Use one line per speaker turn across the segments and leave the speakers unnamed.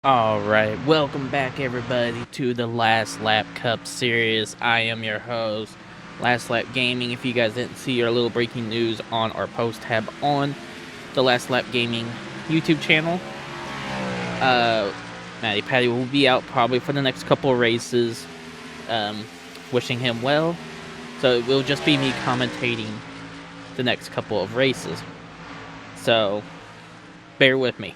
Alright, welcome back everybody to the Last Lap Cup series. I am your host, Last Lap Gaming. If you guys didn't see our little breaking news on our post tab on the Last Lap Gaming YouTube channel, Matty Patty will be out probably for the next couple of races, wishing him well. So it will just be me commentating the next couple of races. So, bear with me.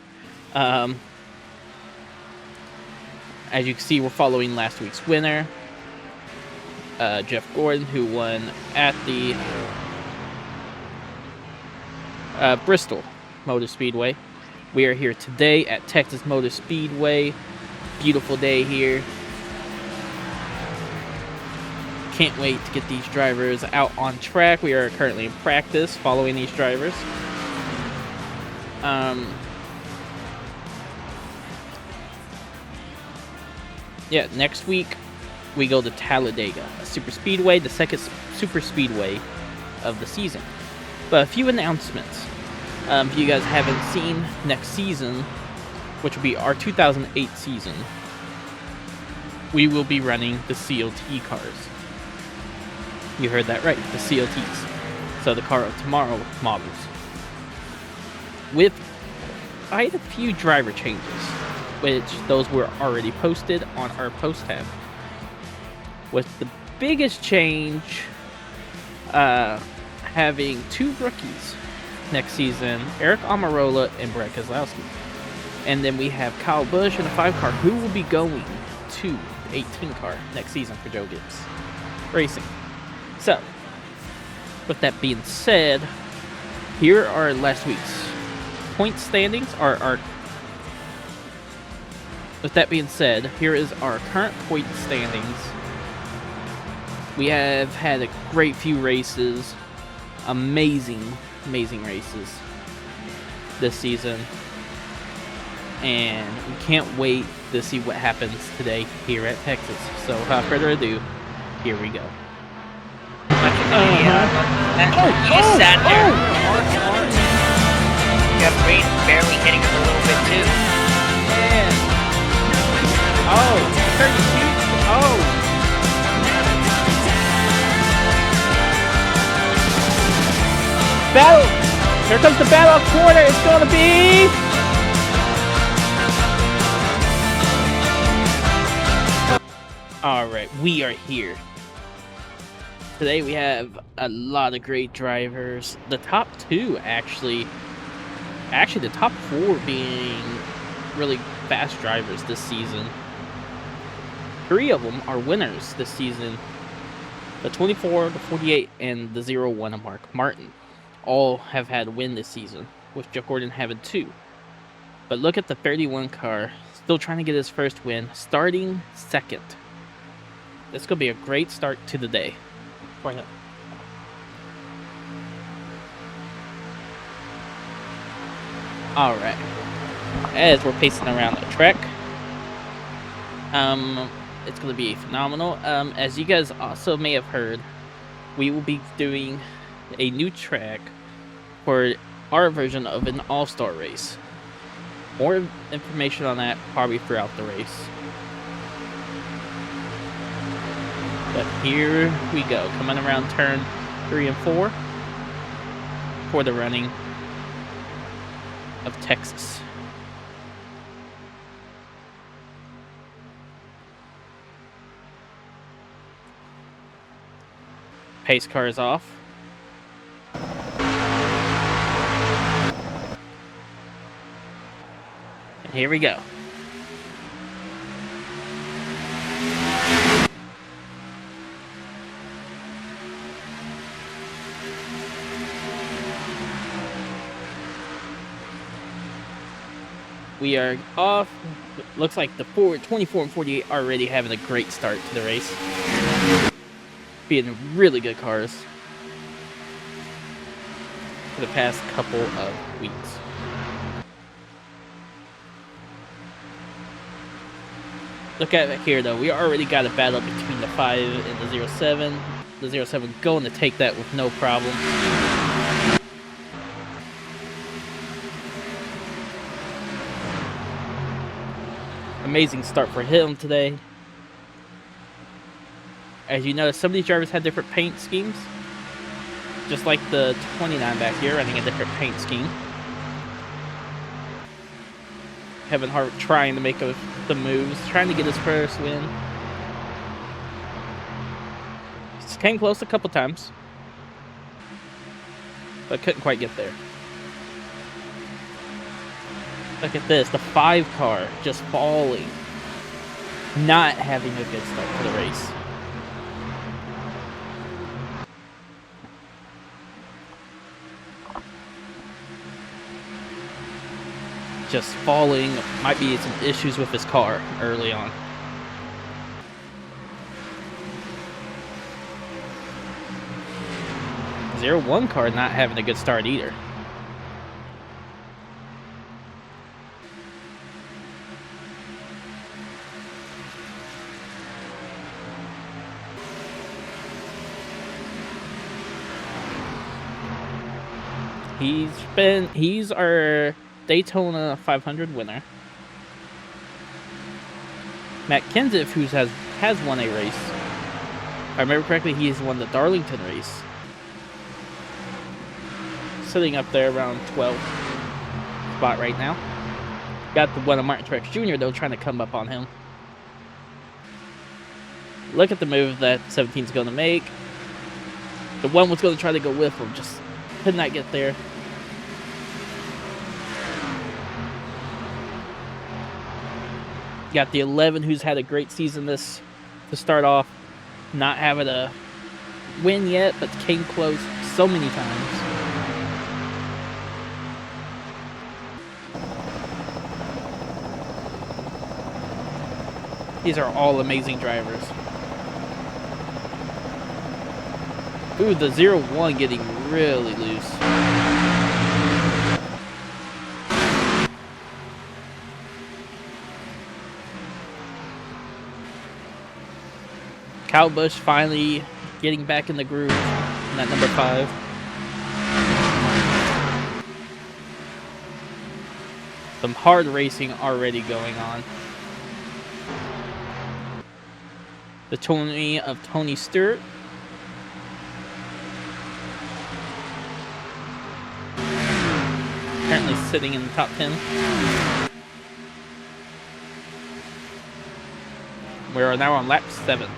As you can see, we're following last week's winner, Jeff Gordon, who won at the Bristol Motor Speedway. We are here today at Texas Motor Speedway. Beautiful day here. Can't wait to get these drivers out on track. We are currently in practice following these drivers. Yeah, next week we go to Talladega, a super speedway, the second super speedway of the season. But a few announcements. If you guys haven't seen, next season, which will be our 2008 season, we will be running the CLT cars. You heard that right, the CLTs. So the car of tomorrow models. With quite a few driver changes, which those were already posted on our post tab. With the biggest change having two rookies next season, Eric Almirola and Brett Keselowski. And then we have Kyle Busch in a 5 car who will be going to the 18 car next season for Joe Gibbs Racing. So, with that being said, here are last week's point standings. With that being said, here is our current point standings. We have had a great few races. Amazing races this season. And we can't wait to see what happens today here at Texas. So without further ado, here we go.
You sat there. You got Reed barely hitting him a little bit too.
Yeah. Oh, 32. Oh. Battle. Here comes the battle corner. It's going to be. All right, we are here. Today we have a lot of great drivers. The top two actually the top 4 being really fast drivers this season. 3 of them are winners this season. The 24, the 48, and the 01 of Mark Martin all have had a win this season, with Jeff Gordon having 2. But look at the 31 car, still trying to get his first win, starting second. This could be a great start to the day. Why not? Alright. As we're pacing around the track, it's going to be phenomenal. As you guys also may have heard, we will be doing a new track for our version of an all-star race. More information on that probably throughout the race. But here we go, coming around turn 3 and 4 for the running of Texas. Pace car is off. And here we go. We are off. Looks like the 24 and 48 are already having a great start to the race. Being really good cars for the past couple of weeks. Look at it here though, we already got a battle between the 5 and the 07. The 07 going to take that with no problem. Amazing start for him today. As you notice, some of these drivers had different paint schemes. Just like the 29 back here, running a different paint scheme. Kevin Hart trying to make the moves, trying to get his first win. Just came close a couple times, but couldn't quite get there. Look at this, the 5 car just falling. Not having a good start to the race. Just falling, might be some issues with his car early on. Zero 1 car not having a good start either. He's our Daytona 500 winner. Matt Kenseth, who has won a race. If I remember correctly, he has won the Darlington race. Sitting up there around 12th spot right now. Got the one of Martin Truex Jr. though, trying to come up on him. Look at the move that 17's going to make. The one was going to try to go with him, just could not get there. Got the 11, who's had a great season this to start off. Not having a win yet, but came close so many times. These are all amazing drivers. Ooh, the 0-1 getting really loose. Kyle Busch finally getting back in the groove in that number 5. Some hard racing already going on. The Tony of Tony Stewart. Apparently sitting in the top 10. We are now on lap 7.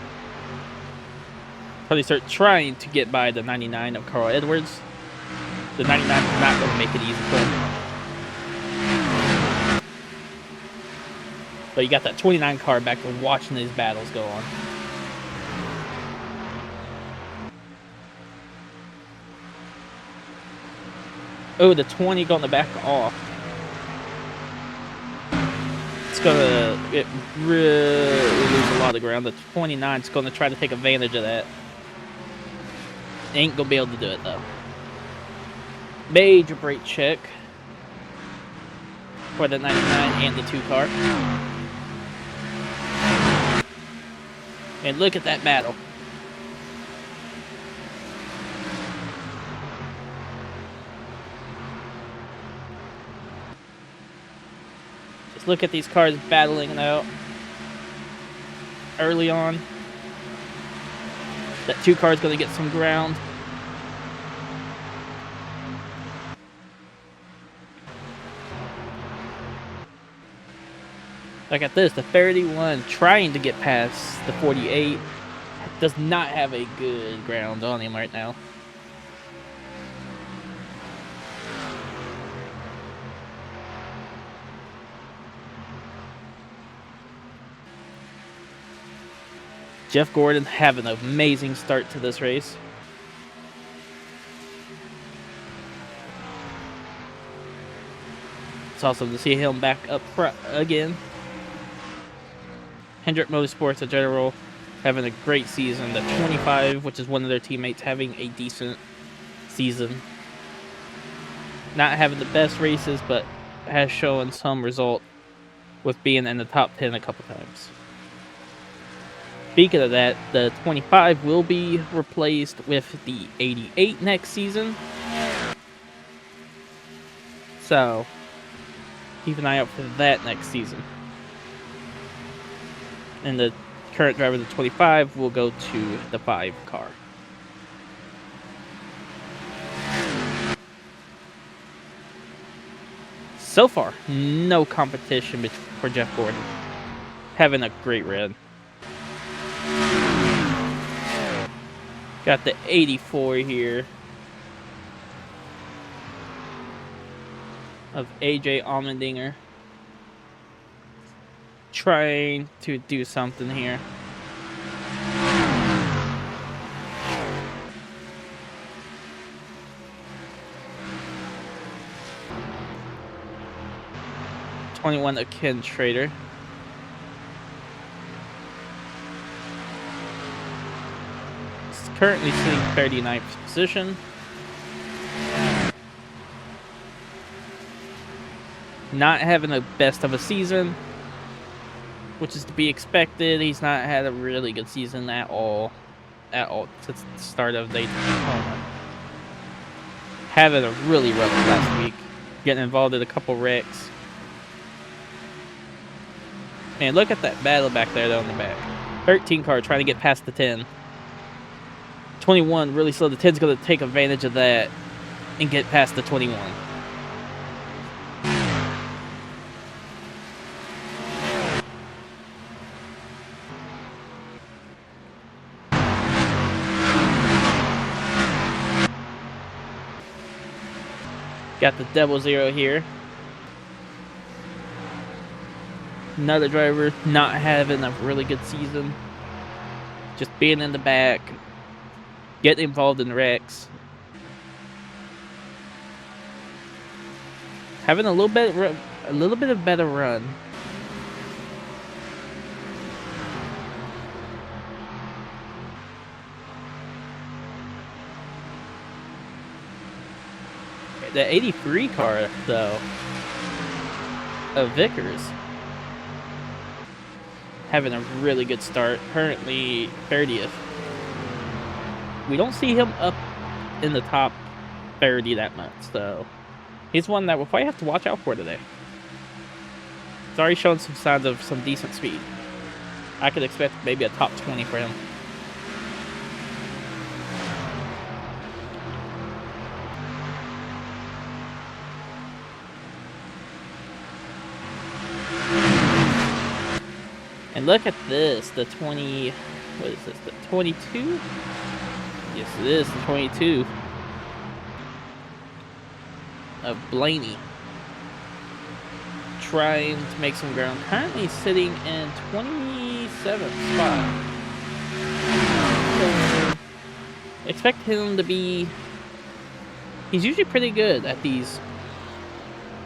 Tony Stewart trying to get by the 99 of Carl Edwards. The 99 is not going to make it easy for him. But you got that 29 car back to watching these battles go on. Oh, the 20 going to back off. It's going to really lose a lot of ground. The 29 is going to try to take advantage of that. Ain't going to be able to do it, though. Major brake check for the 99 and the 2 car. And look at that battle. Just look at these cars battling it out early on. That 2 car is going to get some ground. Look at this, the 31 trying to get past the 48. Does not have a good ground on him right now. Jeff Gordon having an amazing start to this race. It's awesome to see him back up front again. Hendrick Motorsports in general having a great season. The 25, which is one of their teammates, having a decent season. Not having the best races, but has shown some result with being in the top 10 a couple times. Speaking of that, the 25 will be replaced with the 88 next season. So, keep an eye out for that next season. And the current driver, the 25, will go to the 5 car. So far, no competition for Jeff Gordon. Having a great run. Got the 84 here of AJ Allmendinger. Trying to do something here. '21 of Ken Schrader. He's currently sitting 39th position. Not having the best of a season, which is to be expected. He's not had a really good season at all since the start of Daytona. Having a really rough last week, getting involved in a couple wrecks. Man, look at that battle back there though in the back. 13 car trying to get past the 10. 21 really slow. The 10's going to take advantage of that and get past the 21. Got the double zero here. Another driver not having a really good season. Just being in the back. Getting involved in wrecks. Having a little bit of better run. The 83 car, though, of Vickers, having a really good start. Currently 30th. We don't see him up in the top 30 that much, so he's one that we'll probably have to watch out for today. He's already shown some signs of some decent speed. I could expect maybe a top 20 for him. And look at this, the 20, what is this, the 22? Yes, it is, the 22 of Blaney. Trying to make some ground. Currently sitting in 27th spot. So, expect him to be, he's usually pretty good at these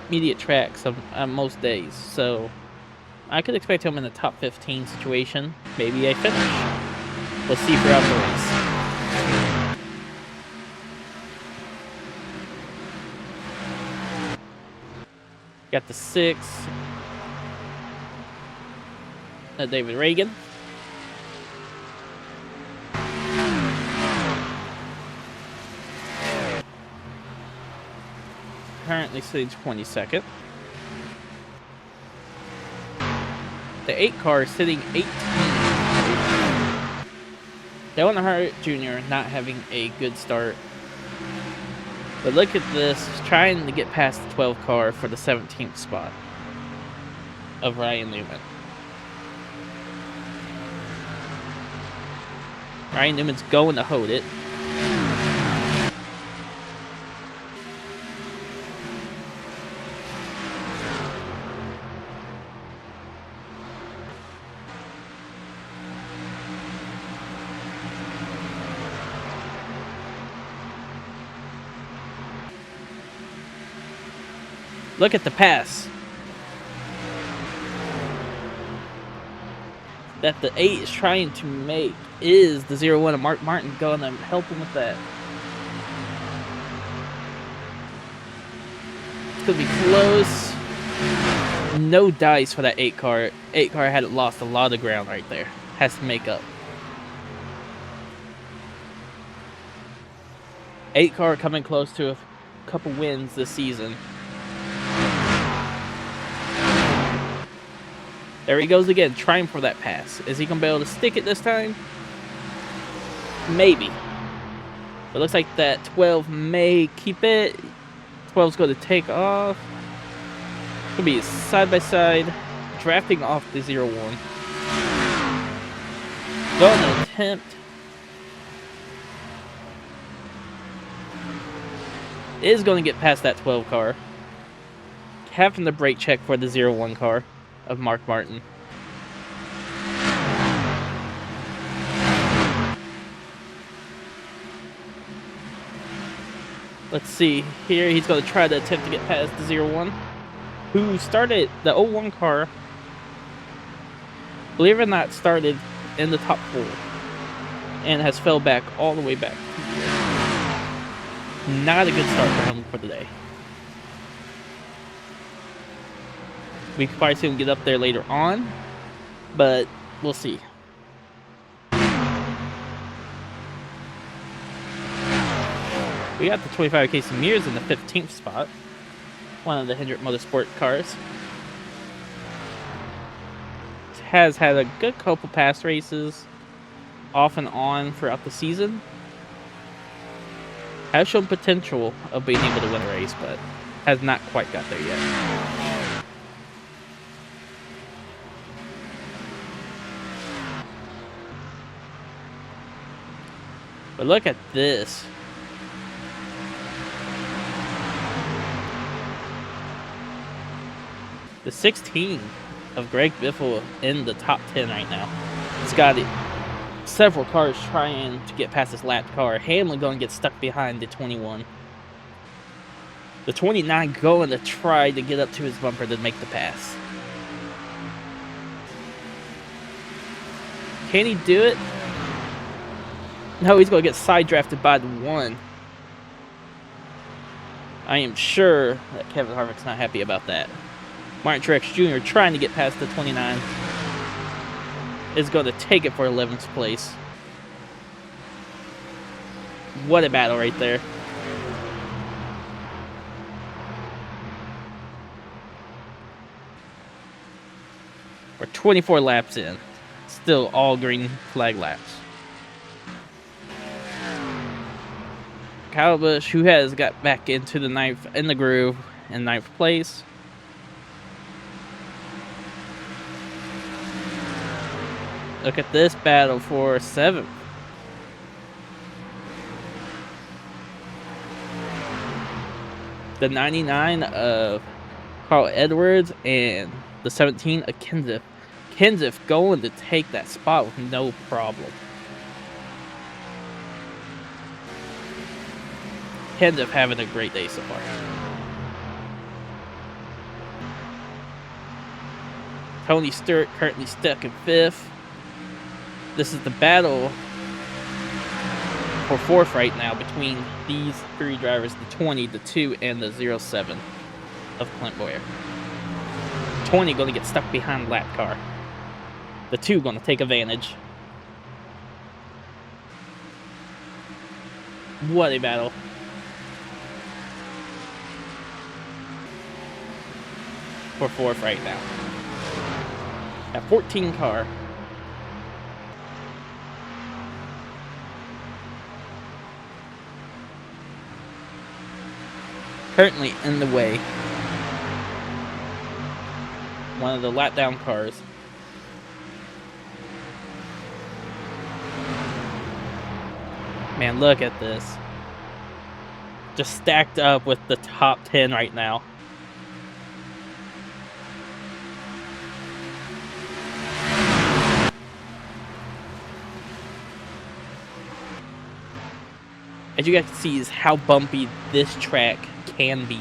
immediate tracks on most days, so I could expect him in the top 15 situation, maybe a finish. We'll see throughout the race. Got the 6, David Reagan. Currently sitting 22nd. The 8 car is sitting 18th. Dale Earnhardt Jr. not having a good start. But look at this, trying to get past the 12 car for the 17th spot of Ryan Newman. Ryan Newman's going to hold it. Look at the pass that the 8 is trying to make. Is the 0-1 of Mark Martin going to help him with that? It's going to be close. No dice for that 8 car. 8 car had lost a lot of ground right there. Has to make up. 8 car coming close to a couple wins this season. There he goes again, trying for that pass. Is he going to be able to stick it this time? Maybe. It looks like that 12 may keep it. 12's going to take off. It's going to be side by side, drafting off the 0-1. Going to attempt. Is going to get past that 12 car. Having the brake check for the 0-1 car of Mark Martin. Let's see. Here he's going to try to attempt to get past the 0-1. Who started the 0-1 car. Believe it or not, started in the top 4. And has fell back all the way back. Not a good start for him for today. We could probably see him get up there later on, but we'll see. We got the 25 Casey Mears in the 15th spot. One of the Hendrick Motorsport cars. Has had a good couple past races, off and on throughout the season. Has shown potential of being able to win a race, but has not quite got there yet. But look at this. The 16 of Greg Biffle in the top 10 right now. It's got several cars trying to get past this lapped car. Hamlin going to get stuck behind the 21. The 29 going to try to get up to his bumper to make the pass. Can he do it? No, he's going to get side drafted by the 1. I am sure that Kevin Harvick's not happy about that. Martin Truex Jr. trying to get past the 29. Is going to take it for 11th place. What a battle right there. We're 24 laps in. Still all green flag laps. Kyle Busch, who has got back into the groove in 9th place. Look at this battle for 7th. The 99 of Carl Edwards and the 17 of Kenseth. Kenseth going to take that spot with no problem. Kenseth having a great day so far. Tony Stewart currently stuck in 5th. This is the battle for 4th right now between these 3 drivers, the 20, the 2, and the 07 of Clint Bowyer. 20 going to get stuck behind the lap car. The 2 going to take advantage. What a battle. For 4th right now. That 14 car. Currently in the way. One of the lap down cars. Man, look at this. Just stacked up with the top 10 right now. As you guys can see, is how bumpy this track can be.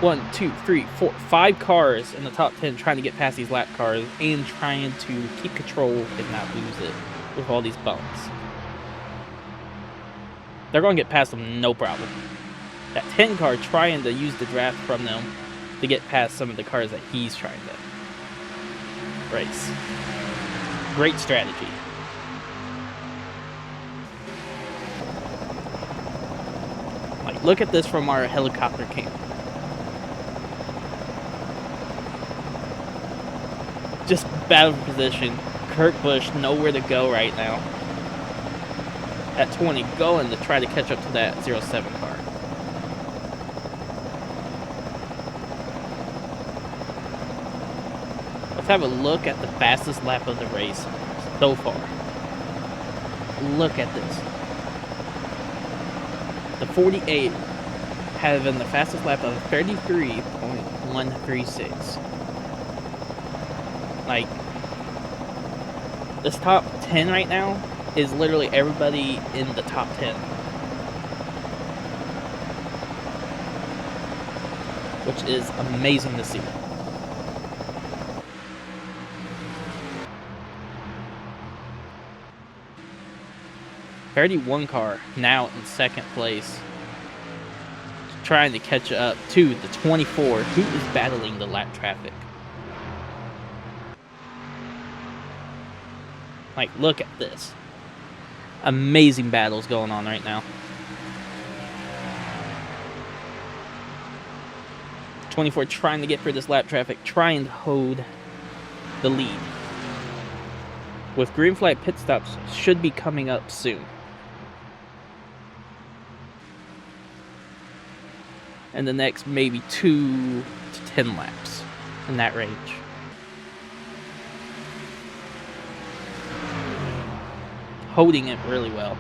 One, two, three, four, 5 cars in the top 10 trying to get past these lap cars and trying to keep control and not lose it with all these bumps. They're going to get past them no problem. That 10 car trying to use the draft from them to get past some of the cars that he's trying to race. Great strategy. Like Look at this from our helicopter cam. Just battle for position. Kurt Busch nowhere to go right now. At 20, going to try to catch up to that 07 car. Let's have a look at the fastest lap of the race so far. Look at this. The 48 having the fastest lap of 33.136. Like, this top 10 right now is literally everybody in the top 10. Which is amazing to see. .31 car now in second place, trying to catch up to the 24, who is battling the lap traffic. Like, look at this. Amazing battles going on right now. 24 trying to get through this lap traffic, trying to hold the lead. With green flag pit stops should be coming up soon. And the next maybe 2 to 10 laps in that range. Holding it really well.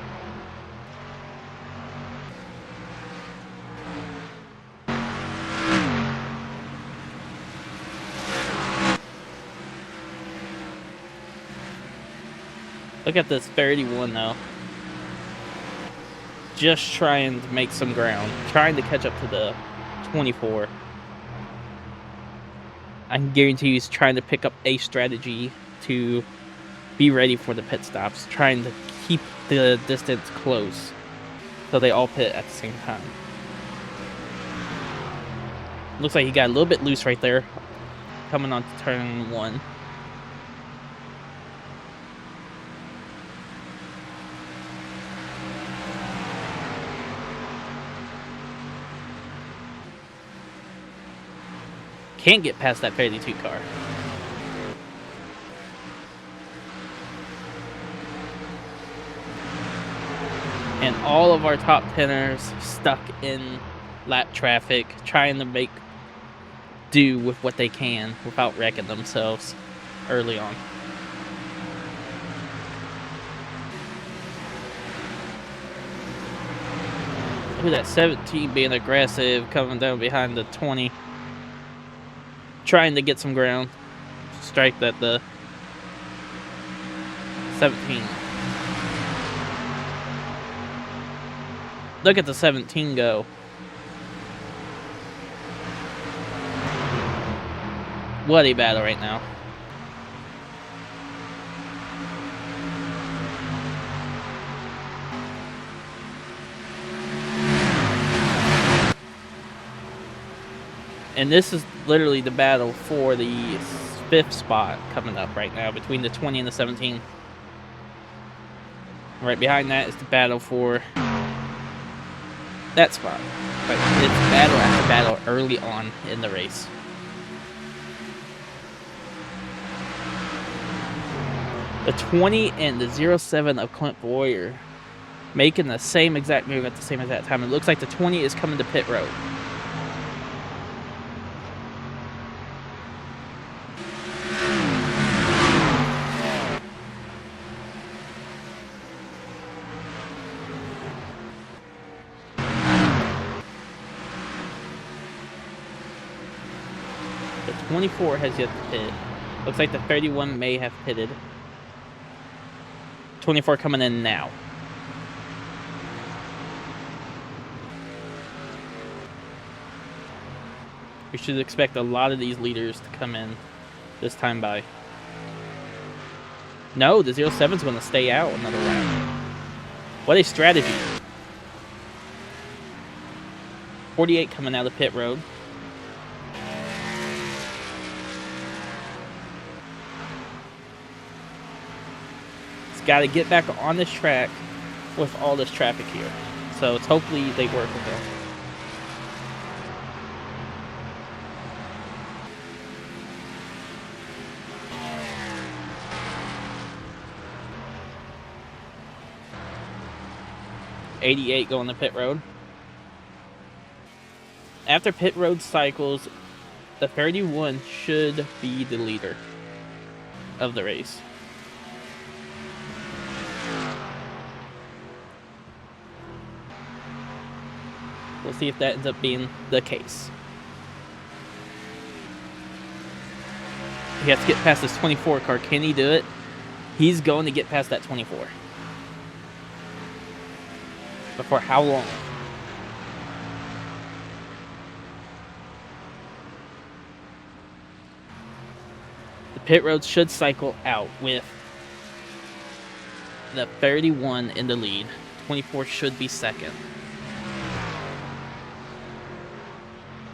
Look at this 31 though. Just trying to make some ground. Trying to catch up to the 24. I can guarantee he's trying to pick up a strategy to be ready for the pit stops. Trying to keep the distance close so they all pit at the same time. Looks like he got a little bit loose right there. Coming on to turn 1. Can't get past that 32 car. And all of our top 10ers stuck in lap traffic, trying to make do with what they can without wrecking themselves early on. Look at that 17 being aggressive, coming down behind the 20. Trying to get some ground. Strike at the 17. Look at the 17 go. What a battle right now. And this is literally the battle for the 5th spot coming up right now between the 20 and the 17. Right behind that is the battle for that spot. But it's battle after battle early on in the race. The 20 and the 07 of Clint Boyer making the same exact move at the same exact time. It looks like the 20 is coming to pit road. The 24 has yet to pit. Looks like the 31 may have pitted. 24 coming in now. We should expect a lot of these leaders to come in this time by. No, the 07 is going to stay out another lap. What a strategy. 48 coming out of pit road. Got to get back on this track with all this traffic here. So it's hopefully they work with it. 88 going to pit road. After pit road cycles, the 31 should be the leader of the race. We'll see if that ends up being the case. He has to get past this 24 car. Can he do it? He's going to get past that 24. But for how long? The pit road should cycle out with the 31 in the lead. 24 should be second.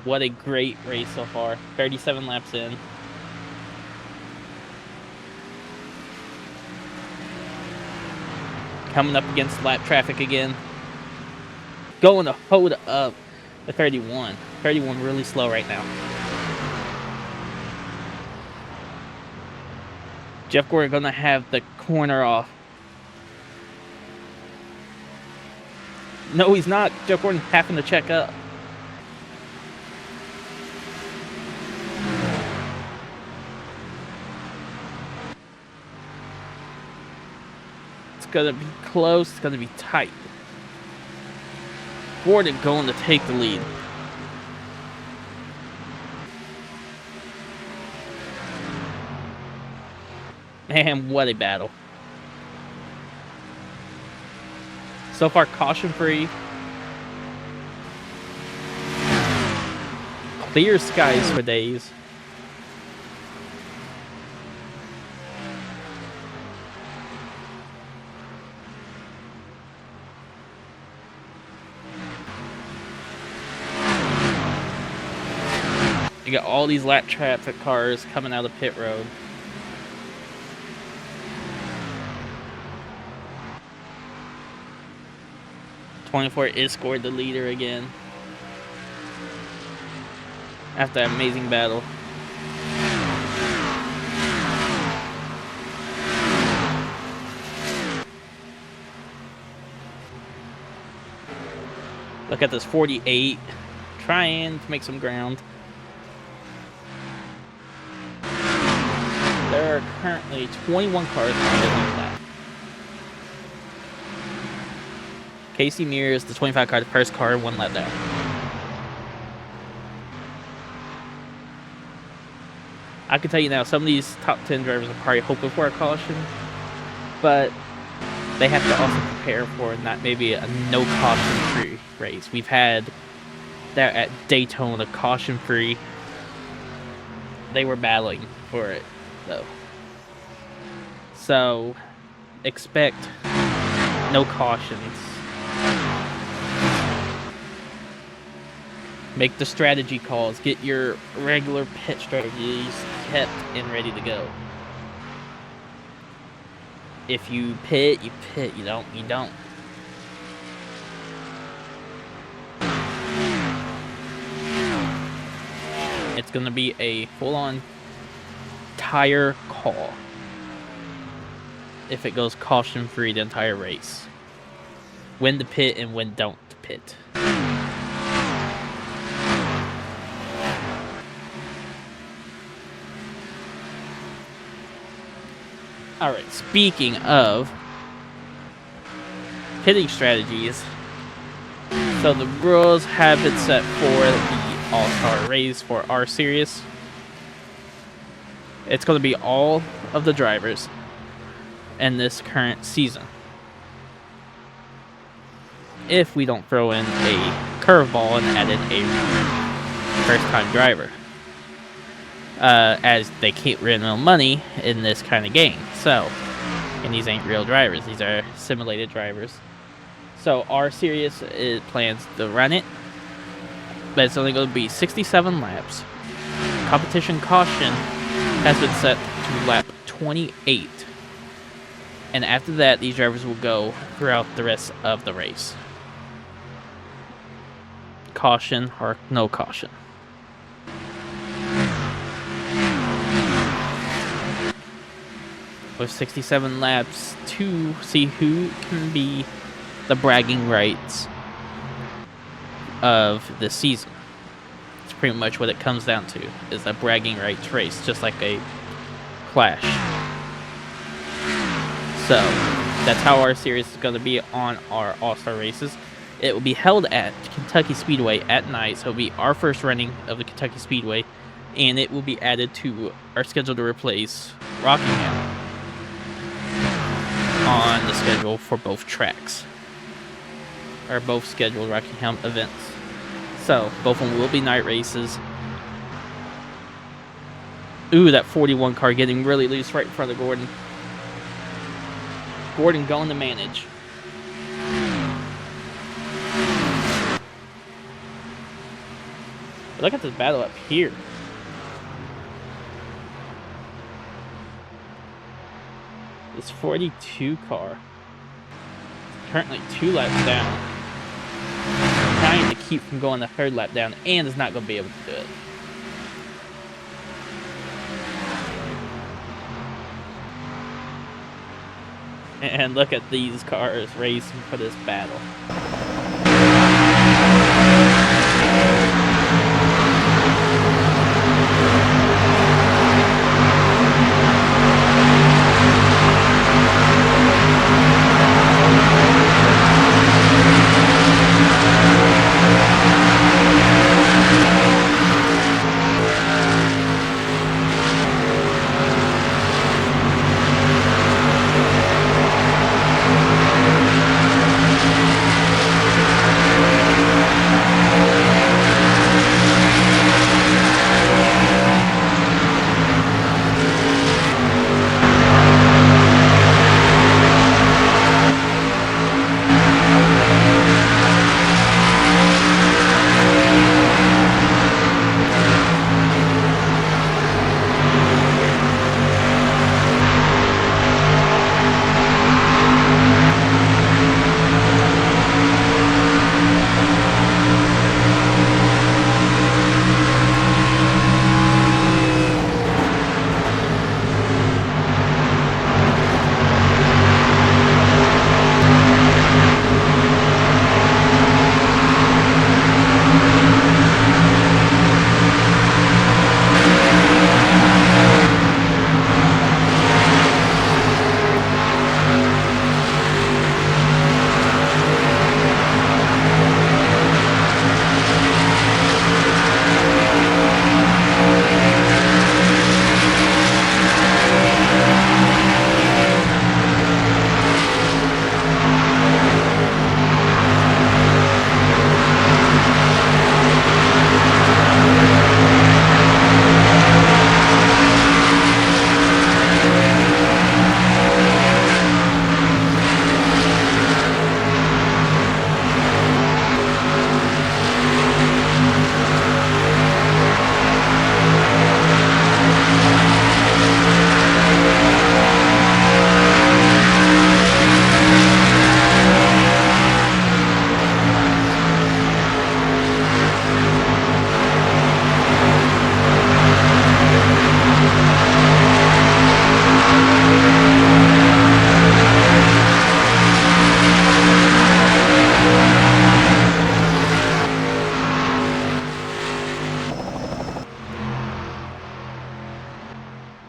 What a great race so far. 37 laps in. Coming up against lap traffic again. Going to hold up the 31. 31 really slow right now. Jeff Gordon gonna have the corner off. No, he's not. Jeff Gordon having to check up. It's gonna be close. It's gonna be tight. Gordon going to take the lead. Man, what a battle. So far, caution free. Clear skies for days. You got all these lap traffic cars coming out of pit road. '24 is scored the leader again. After that amazing battle. Look at this 48. Trying to make some ground. There are currently 21 cars on the lap. Casey Mears, the 25 car, the first car, 1 lap down. I can tell you now, some of these top 10 drivers are probably hoping for a caution, but they have to also prepare for not maybe a no caution free race. We've had that at Daytona, caution free. They were battling for it though. So expect no cautions. Make the strategy calls. Get your regular pit strategies kept and ready to go. If you pit, you pit. You don't, you don't. It's going to be a full-on tire call if it goes caution-free the entire race. When to pit and when don't pit. Alright, speaking of pitting strategies, so the rules have been set for the All-Star race for our series. It's going to be all of the drivers in this current season. If we don't throw in a curveball and add in a first-time driver. As they can't win real money in this kind of game. So, and these ain't real drivers. These are simulated drivers. So our series plans to run it, but it's only going to be 67 laps. Competition caution has been set to lap 28. And after that, these drivers will go throughout the rest of the race. Caution or no caution. With 67 laps to see who can be the bragging rights of the season. It's pretty much what it comes down to, is a bragging rights race, just like a Clash. So, that's how our series is going to be on our All-Star races. It will be held at Kentucky Speedway at night, so it'll be our first running of the Kentucky Speedway, and it will be added to our schedule to replace Rockingham on the schedule for both tracks, or both scheduled Rockingham events. So, both of them will be night races. Ooh, that 41 car getting really loose right in front of Gordon. Gordon going to manage. But look at this battle up here. This 42 car. Currently 2 laps down. Trying to keep from going the 3rd lap down, and is not going to be able to do it. And look at these cars racing for this battle.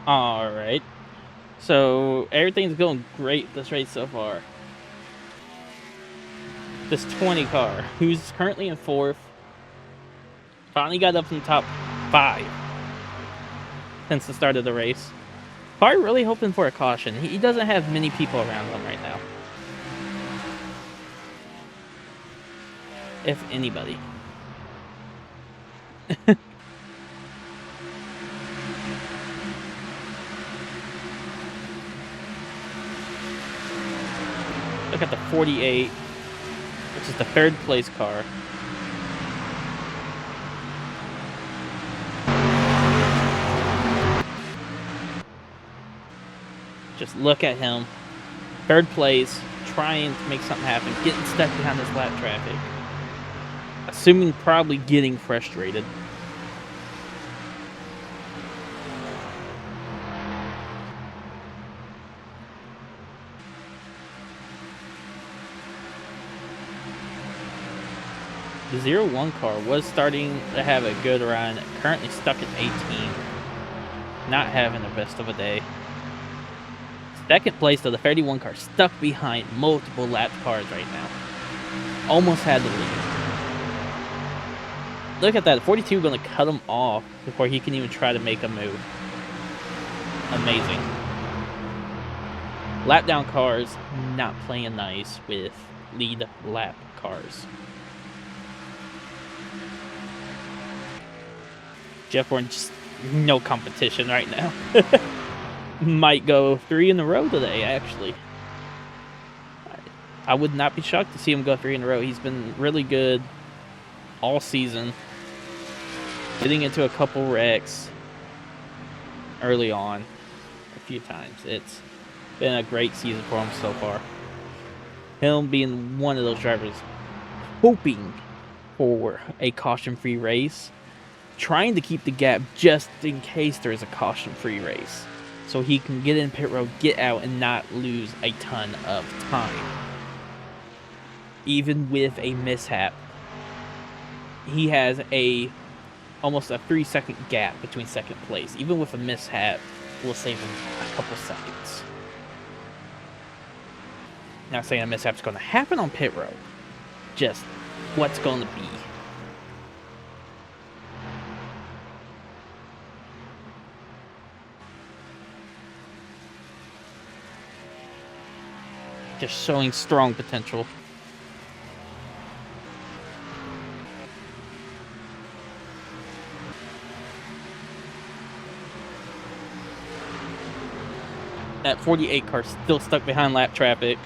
Alright. So, everything's going great this race so far. This 20 car, who's currently in 4th, finally got up in the top 5 since the start of the race. Probably really hoping for a caution. He doesn't have many people around him right now. If anybody. Look at the 48, which is the 3rd place car. Just look at him. 3rd place, trying to make something happen, getting stuck behind this lap traffic. Assuming probably getting frustrated. The 0-1 car was starting to have a good run, currently stuck at 18. Not having the best of a day. Second place, though, the 31 car stuck behind multiple lap cars right now. Almost had the lead. Look at that, the 42 going to cut him off before he can even try to make a move. Amazing. Lap down cars not playing nice with lead lap cars. Jeff Warren just no competition right now. Might go 3 in a row today, actually. I would not be shocked to see him go 3 in a row. He's been really good all season. Getting into a couple wrecks early on a few times. It's been a great season for him so far. Him being one of those drivers hoping for a caution-free race, trying to keep the gap just in case there is a caution-free race, so he can get in pit road, get out, and not lose a ton of time. Even with a mishap, he has almost a 3-second gap between second place. Even with a mishap, will save him a couple seconds. Not saying a mishap's going to happen on pit road, just what's going to be. Just showing strong potential. That 48 car still stuck behind lap traffic,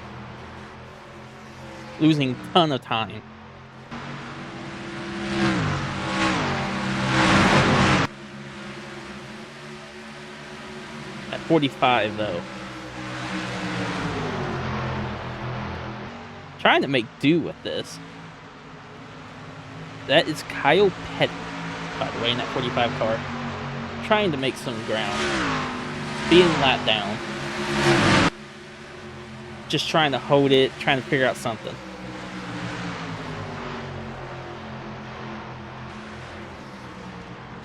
losing a ton of time. At 45 though. Trying to make do with this. That is Kyle Petty, by the way, in that 45 car. Trying to make some ground. Being lapped down. Just trying to hold it, trying to figure out something.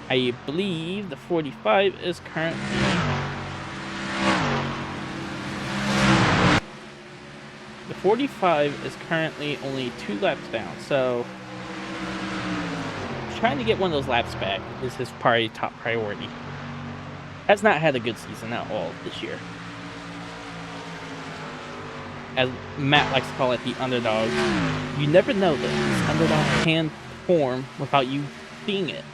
I believe the 45 is currently... The 45 is currently only 2 laps down, so trying to get one of those laps back is his top priority. Has not had a good season at all this year. As Matt likes to call it, the underdog. You never know that this underdog can perform without you seeing it.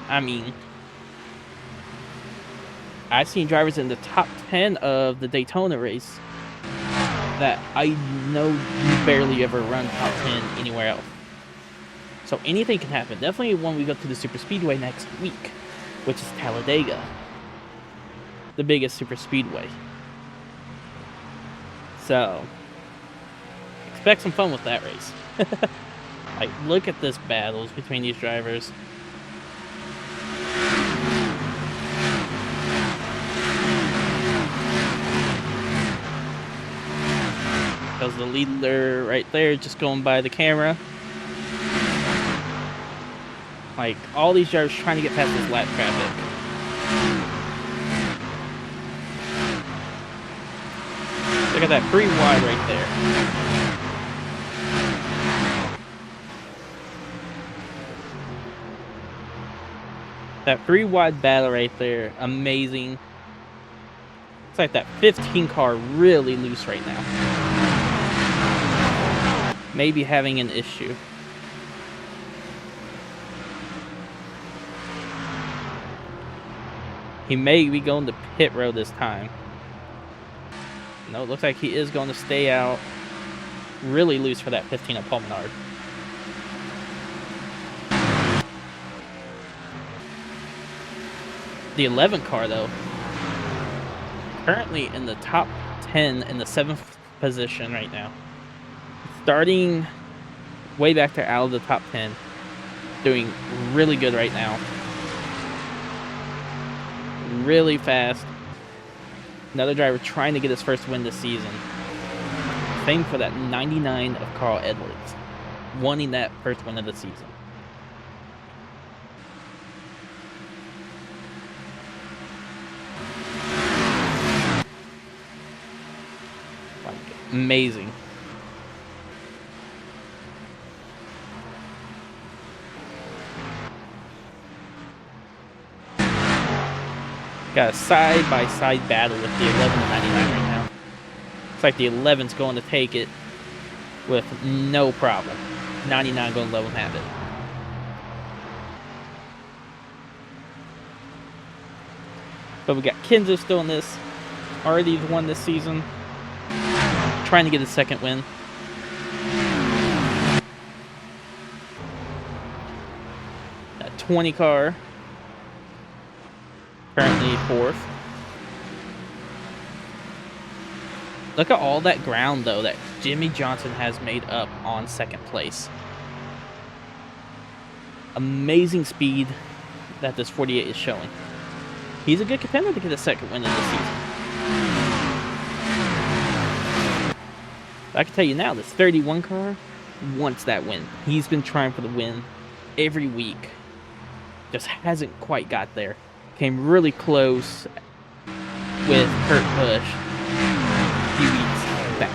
I mean, I've seen drivers in the top 10 of the Daytona race that I know you barely ever run top 10 anywhere else. So anything can happen. Definitely when we go to the Super Speedway next week, which is Talladega, the biggest super speedway. So expect some fun with that race. Like, look at this battles between these drivers. Because the leader right there just going by the camera. Like, all these drivers trying to get past this lap traffic. Look at that 3 wide right there. That 3 wide battle right there, amazing. It's like that 15 car really loose right now. Maybe having an issue. He may be going to pit road this time. No, it looks like he is going to stay out. Really loose for that 15 at Paul Menard. The 11 car, though, currently in the top 10 in the 7th position right now. Starting way back there out of the top 10. Doing really good right now. Really fast. Another driver trying to get his first win this season. Same for that 99 of Carl Edwards. wanting that first win of the season. Like, amazing. Got a side-by-side battle with the 11 and 99 right now. It's like the 11's going to take it with no problem. 99 going to let them have it. But we got Kenzo still in this. Already won this season. Trying to get a second win. A 20 car. Currently 4th. Look at all that ground, though, that Jimmy Johnson has made up on second place. Amazing speed that this 48 is showing. He's a good contender to get a second win in this season. I can tell you now, this 31 car wants that win. He's been trying for the win every week. Just hasn't quite got there. Came really close with Kurt Busch a few weeks back.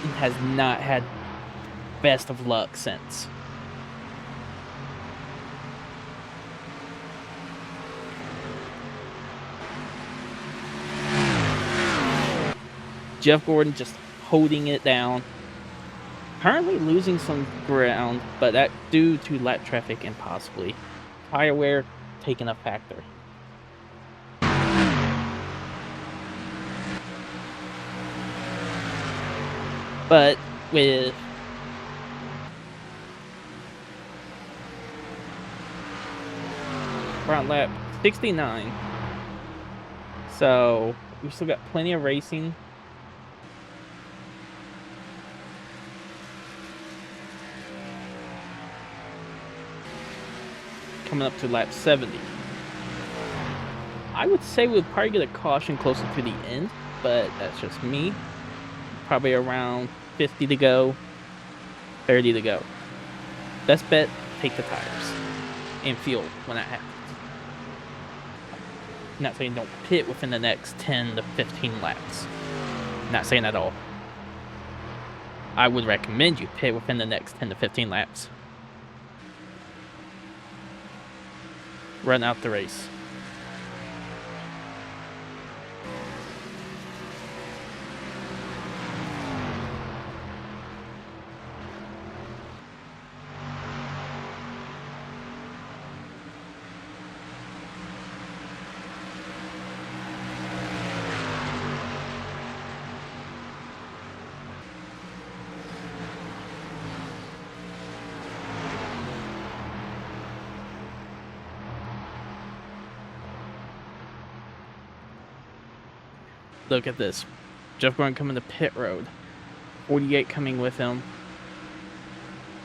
He has not had best of luck since. Jeff Gordon just holding it down. Currently losing some ground, but that due to lap traffic and possibly tire wear taking a factor. But with around lap 69, so we still got plenty of racing. Coming up to lap 70. I would say we'll probably get a caution closer to the end, but that's just me. Probably around 50 to go, 30 to go. Best bet, take the tires and fuel when that happens. Not saying don't pit within the next 10 to 15 laps. Not saying at all. I would recommend you pit within the next 10 to 15 laps. Run out the race. Look at this. Jeff Gordon coming to pit road. 48 coming with him.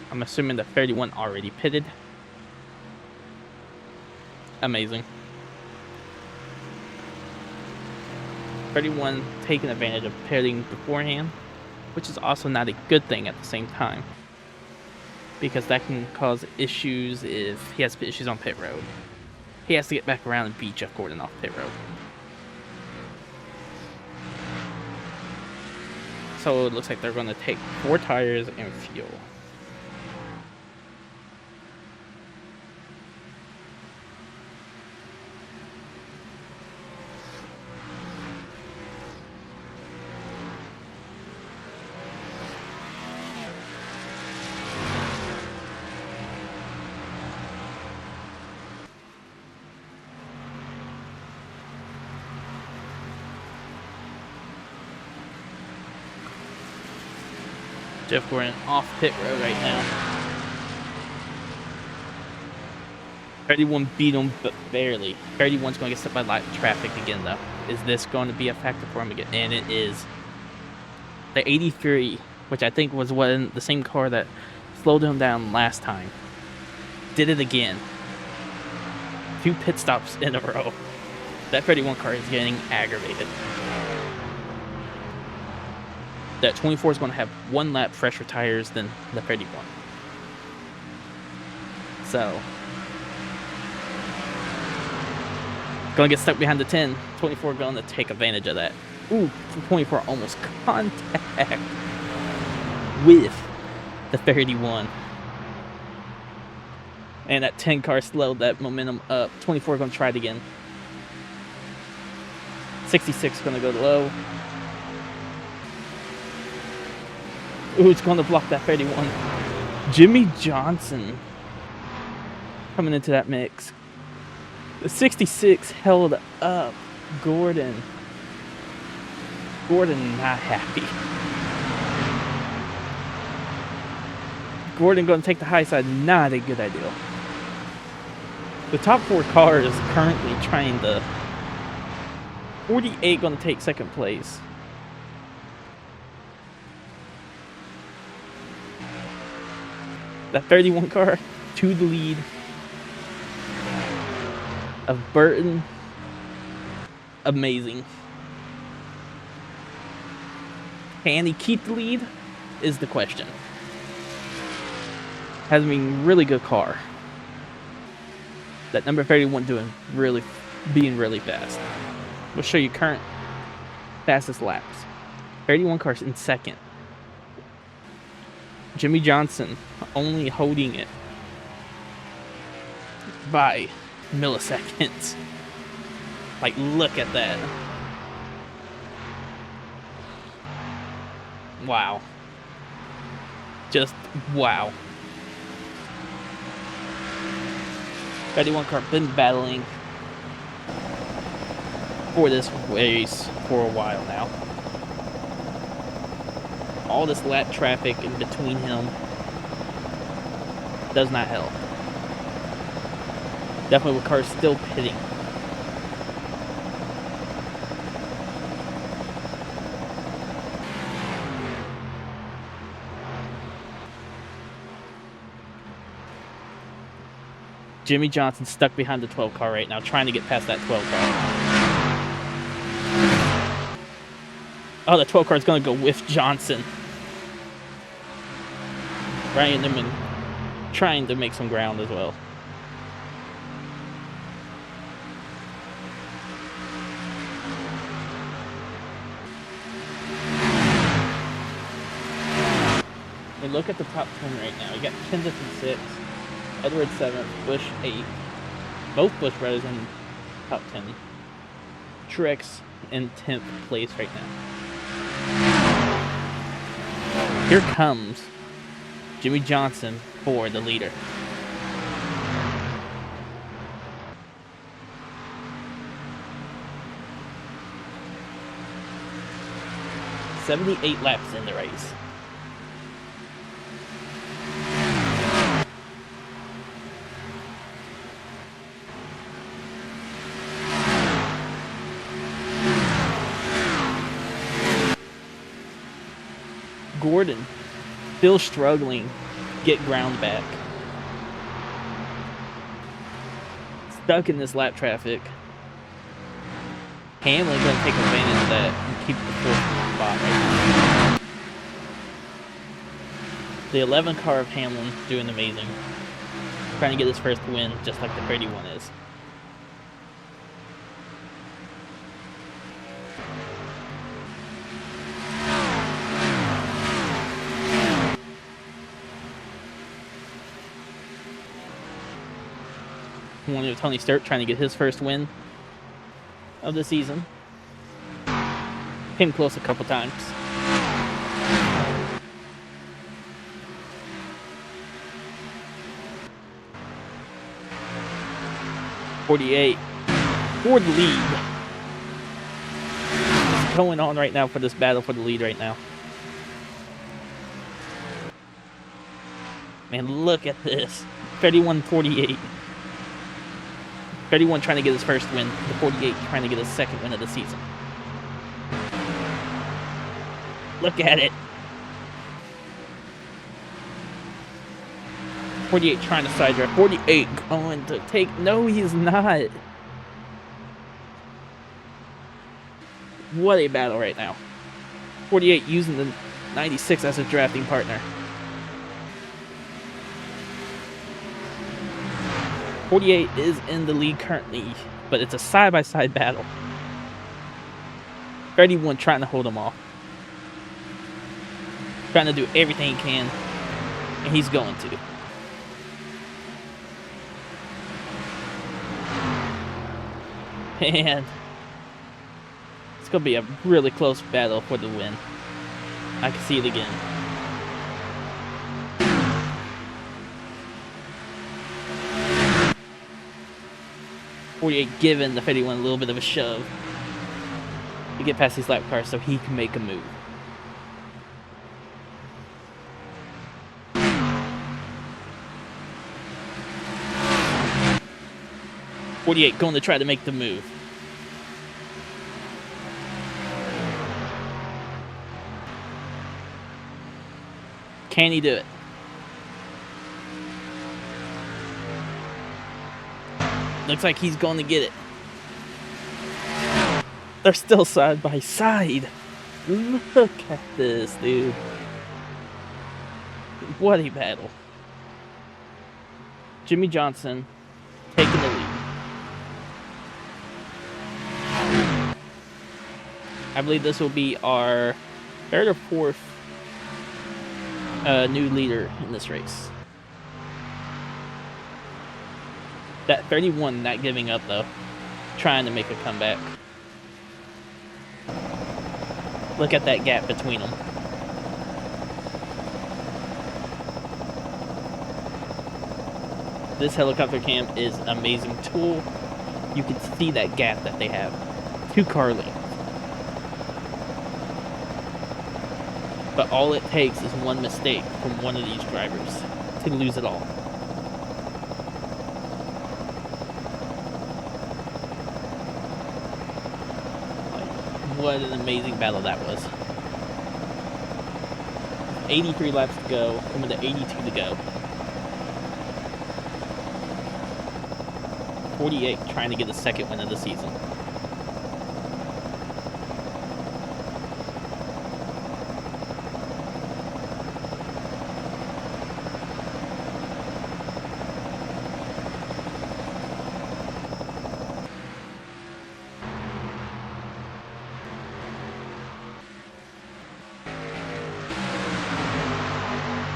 I'm assuming the 31 already pitted. Amazing. 31 taking advantage of pitting beforehand, which is also not a good thing at the same time, because that can cause issues if he has issues on pit road. He has to get back around and beat Jeff Gordon off pit road. So it looks like they're going to take 4 tires and fuel. Jeff Gordon off pit road right now. 31 beat him, but barely. 31's going to get stuck by light traffic again, though. Is this going to be a factor for him again? And it is. The 83, which I think was the same car that slowed him down last time, did it again. 2 pit stops in a row. That 31 car is getting aggravated. that 24 is going to have one lap fresher tires than the 31. So, going to get stuck behind the 10. 24 going to take advantage of that. Ooh, 24 almost contact with the 31. And that 10 car slowed that momentum up. 24 going to try it again. 66 going to go low. Ooh, it's going to block that 31. Jimmy Johnson coming into that mix. The 66 held up Gordon. Gordon not happy. Gordon going to take the high side. Not a good idea. The top 4 cars currently trying to... 48 going to take second place. That 31 car to the lead of Burton. Amazing. Can he keep the lead is the question. Has been really good car. That number 31 being really fast. We'll show you current fastest laps. 31 cars in second. Jimmy Johnson only holding it by milliseconds. Like, look at that. Wow. Just wow. 31 car been battling for this race for a while now. All this lap traffic in between him does not help. Definitely with cars still pitting. Jimmy Johnson stuck behind the 12 car right now, trying to get past that 12 car. Oh, the 12 car is going to go with Johnson. Ryan Newman trying to make some ground as well. And look at the top 10 right now. You got Kenseth in 6th, Edwards 7th, Busch 8th. Both Busch brothers in top 10. Truex in 10th place right now. Here comes Jimmy Johnson for the leader. "78 laps in the race. Gordon still struggling to get ground back. Stuck in this lap traffic. Hamlin going to take advantage of that and keep the 4th spot right now. The 11 car of Hamlin doing amazing. Trying to get his first win just like the 31 is. One of Tony Stewart trying to get his first win of the season. Came close a couple times. "48 for the lead." What's going on right now for this battle for the lead right now? Man, look at this. 31-48. 31 trying to get his first win. The 48 trying to get his second win of the season. Look at it. 48 trying to side drive. 48 going to take... No, he's not. What a battle right now. 48 using the 96 as a drafting partner. 48 is in the lead currently, but it's a side-by-side battle. 31 trying to hold him off. Trying to do everything he can, and he's going to. And it's going to be a really close battle for the win. I can see it again. Giving the 31 a little bit of a shove to get past these lap cars so he can make a move. Going to try to make the move. Can he do it? Looks like he's going to get it. They're still side by side. Look at this, dude. What a battle. Jimmy Johnson taking the lead. I believe this will be our third or fourth new leader in this race. That 31 not giving up though, trying to make a comeback. Look at that gap between them. This helicopter cam is an amazing tool. You can see that gap that they have. 2 car lengths. But all it takes is one mistake from one of these drivers to lose it all. What an amazing battle that was. 83 laps to go, coming to 82 to go. 48 trying to get the second win of the season.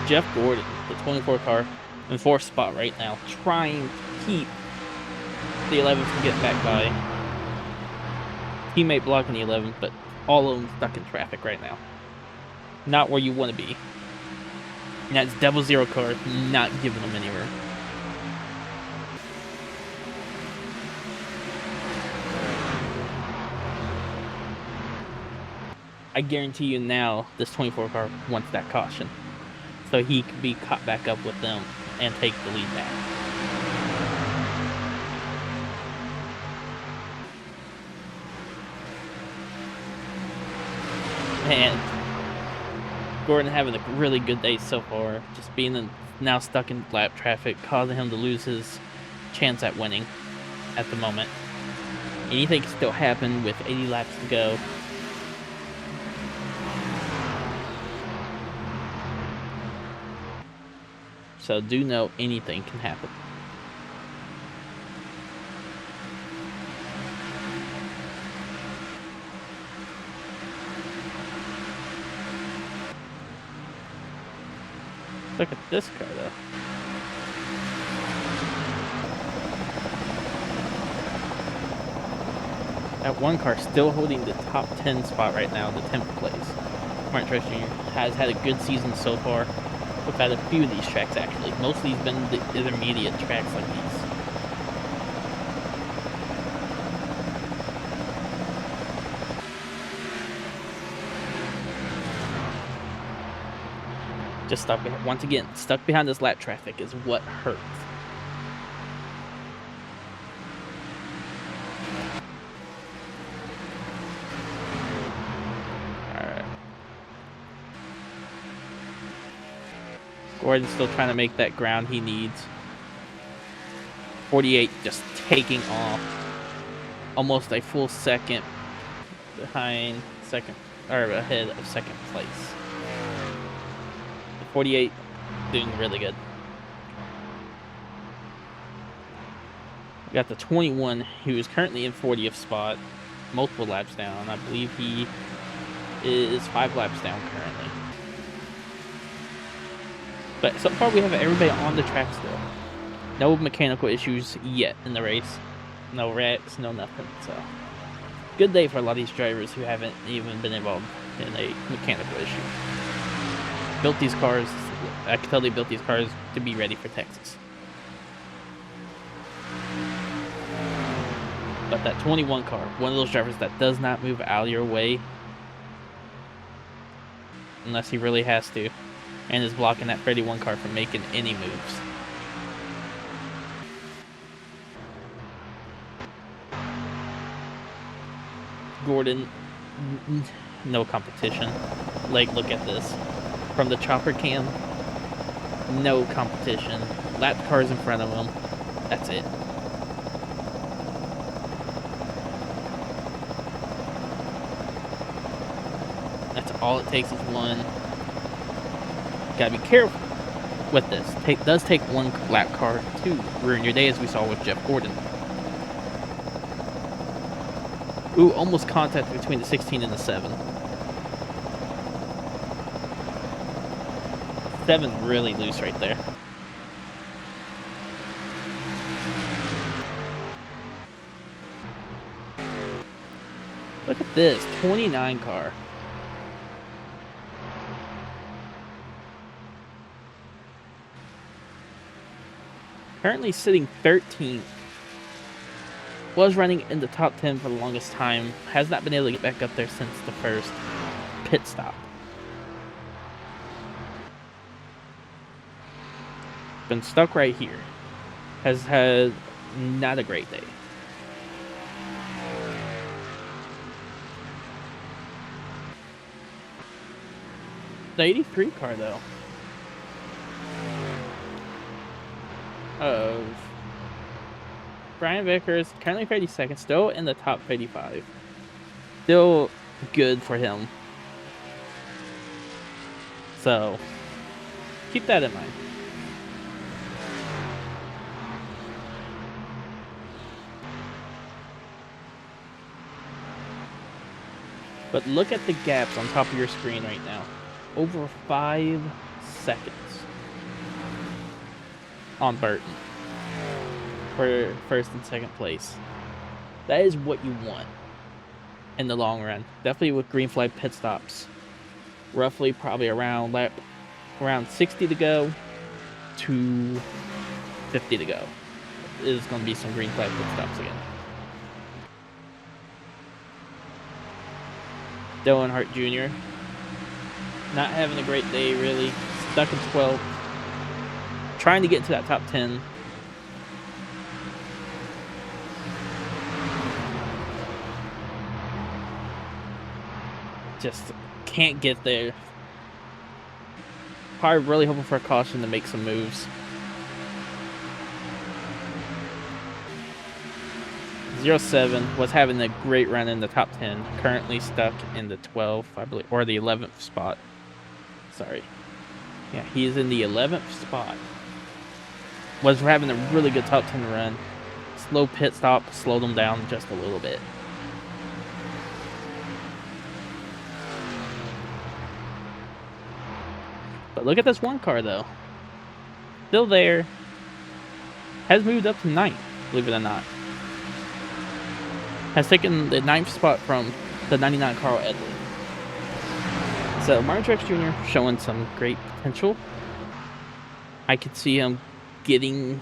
Jeff Gordon, the 24 car, in 4th spot right now, trying to keep the 11 from getting back by. Teammate blocking the 11, but all of them stuck in traffic right now. Not where you want to be. And that's Double Zero car, not giving them any room. I guarantee you now, this 24 car wants that caution. So he can be caught back up with them and take the lead back. And Gordon having a really good day so far, just being now stuck in lap traffic, causing him to lose his chance at winning at the moment. Anything can still happen with 80 laps to go. So do know anything can happen. Look at this car though. That one car still holding the top 10 spot right now, the 10th place. Martin Truex Jr. has had a good season so far. We've had a few of these tracks actually. Most of these been the intermediate tracks like these. Just stuck behind, once again, stuck behind this lap traffic is what hurts. Gordon's still trying to make that ground he needs. 48 just taking off. Almost a full second behind, or ahead of second place. The 48 doing really good. We got the 21 who is currently in 40th spot, multiple laps down. I believe he is 5 laps down currently. But so far we have everybody on the track still. No mechanical issues yet in the race. No wrecks, no nothing. So good day for a lot of these drivers who haven't even been involved in a mechanical issue. Built these cars, I can tell they built these cars to be ready for Texas. But that 21 car, one of those drivers that does not move out of your way unless he really has to, and is blocking that 31 car from making any moves. Gordon, no competition. Like, look at this. From the chopper cam, no competition. Lap cars in front of him. That's it. That's all it takes is one. Gotta be careful with this. It does take one lap car to ruin your day, as we saw with Jeff Gordon. Ooh, almost contact between the 16 and the 7. 7 really loose right there. Look at this, 29 car. Currently sitting 13th. Was running in the top 10 for the longest time. Has not been able to get back up there since the first pit stop. Been stuck right here. Has had not a great day. The 83 car though. Of Brian Vickers, currently 32nd, still in the top 55. Still good for him. So, keep that in mind. But look at the gaps on top of your screen right now. Over 5 seconds on Burton for first and second place. That is what you want in the long run. Definitely with green flag pit stops. Roughly probably around 60 to go to 50 to go. Is going to be some green flag pit stops again. Dylan Hart Jr. not having a great day really. Stuck in 12th. Trying to get into that top 10. Just can't get there. Probably really hoping for a caution to make some moves. 07 was having a great run in the top 10. Currently stuck in the 12th, I believe, or the 11th spot. Sorry. Yeah, he's in the 11th spot. Was having a really good top 10 run. Slow pit stop, slowed him down just a little bit. But look at this one car, though. Still there. Has moved up to 9th, believe it or not. Has taken the 9th spot from the 99 Carl Edley. So Martin Truex Jr. showing some great potential. I could see him getting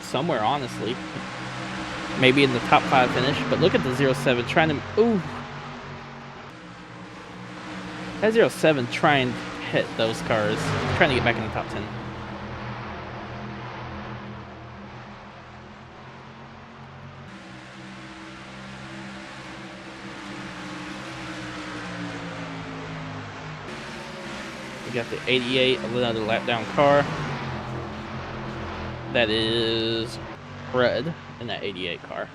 somewhere, honestly. Maybe in the top 5 finish. But look at the 07 trying to... Ooh. That 07 trying to hit those cars. Trying to get back in the top 10. We got the 88, another lap down car. That is red in that 88 car.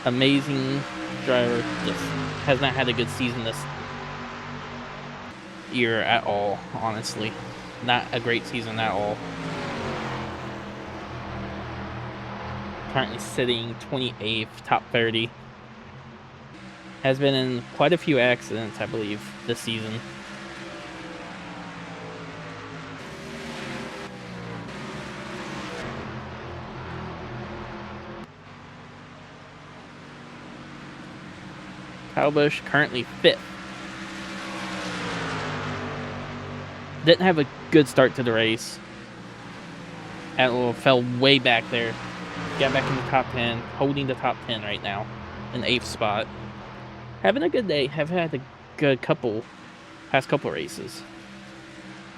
Amazing driver. Just has not had a good season this year at all, honestly. Not a great season at all. Currently sitting 28th, top 30. Has been in quite a few accidents, I believe, this season. Kyle Busch currently 5th. Didn't have a good start to the race. Fell way back there. Got back in the top 10, holding the top 10 right now, in 8th spot. Having a good day. Have had a good past couple races,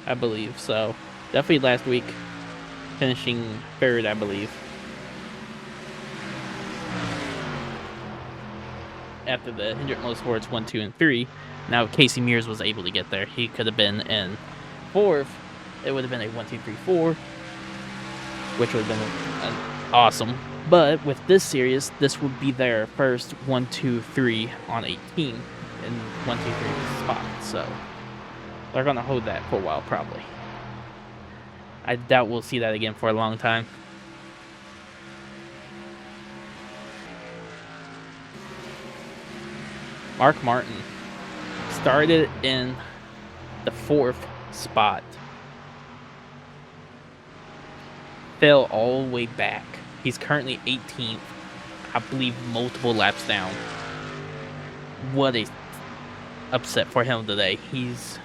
I believe. So definitely last week, finishing 3rd, I believe. After the Hendrick Motorsports 1, 2, and 3, now Casey Mears was able to get there. He could have been in 4th. It would have been a 1, 2, 3, 4, which would have been awesome. But with this series, this would be their first 1, 2, 3 on 18 in 1, 2, 3 spot. So they're gonna hold that for a while, probably. I doubt we'll see that again for a long time. Mark Martin started in the 4th spot. Fell all the way back. He's currently 18th. I believe multiple laps down. What a upset for him today. He's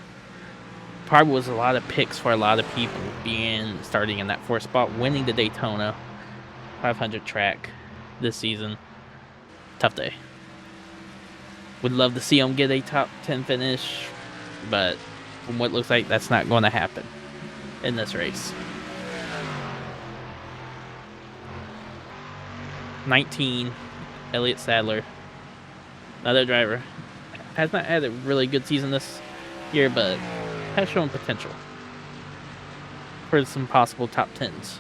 probably was a lot of picks for a lot of people starting in that 4th spot, winning the Daytona 500 track this season. Tough day. Would love to see him get a top 10 finish, but from what it looks like, that's not going to happen in this race. 19, Elliott Sadler, another driver. Has not had a really good season this year, but has shown potential for some possible top 10s.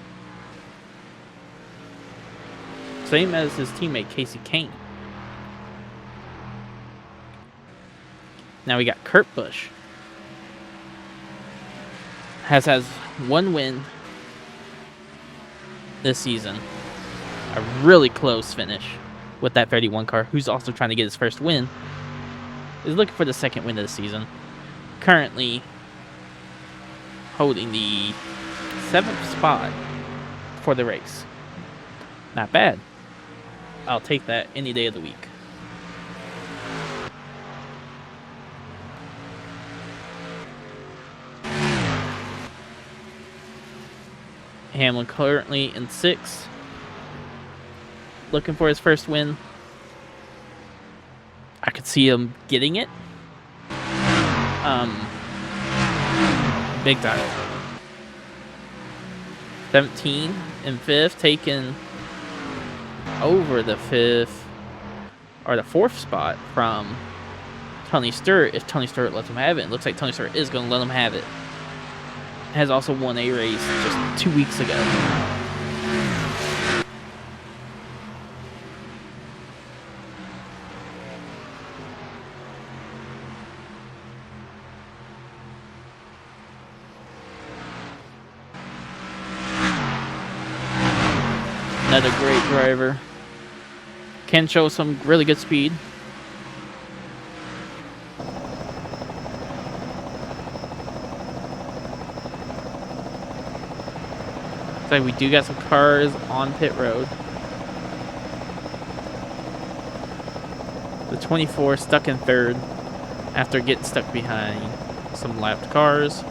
Same as his teammate Casey Kane. Now we got Kurt Busch. Has 1 win this season. A really close finish with that 31 car, who's also trying to get his first win. Is looking for the 2nd win of the season. Currently holding the 7th spot for the race. Not bad. I'll take that any day of the week. Hamlin currently in 6th. Looking for his first win. I could see him getting it. Big time. 17 in 5th, taking over the 5th or the 4th spot from Tony Stewart if Tony Stewart lets him have it. It looks like Tony Stewart is going to let him have it. Has also won a race just 2 weeks ago. Another great driver. Can show some really good speed. So we do got some cars on pit road. The 24 stuck in 3rd after getting stuck behind some lapped cars.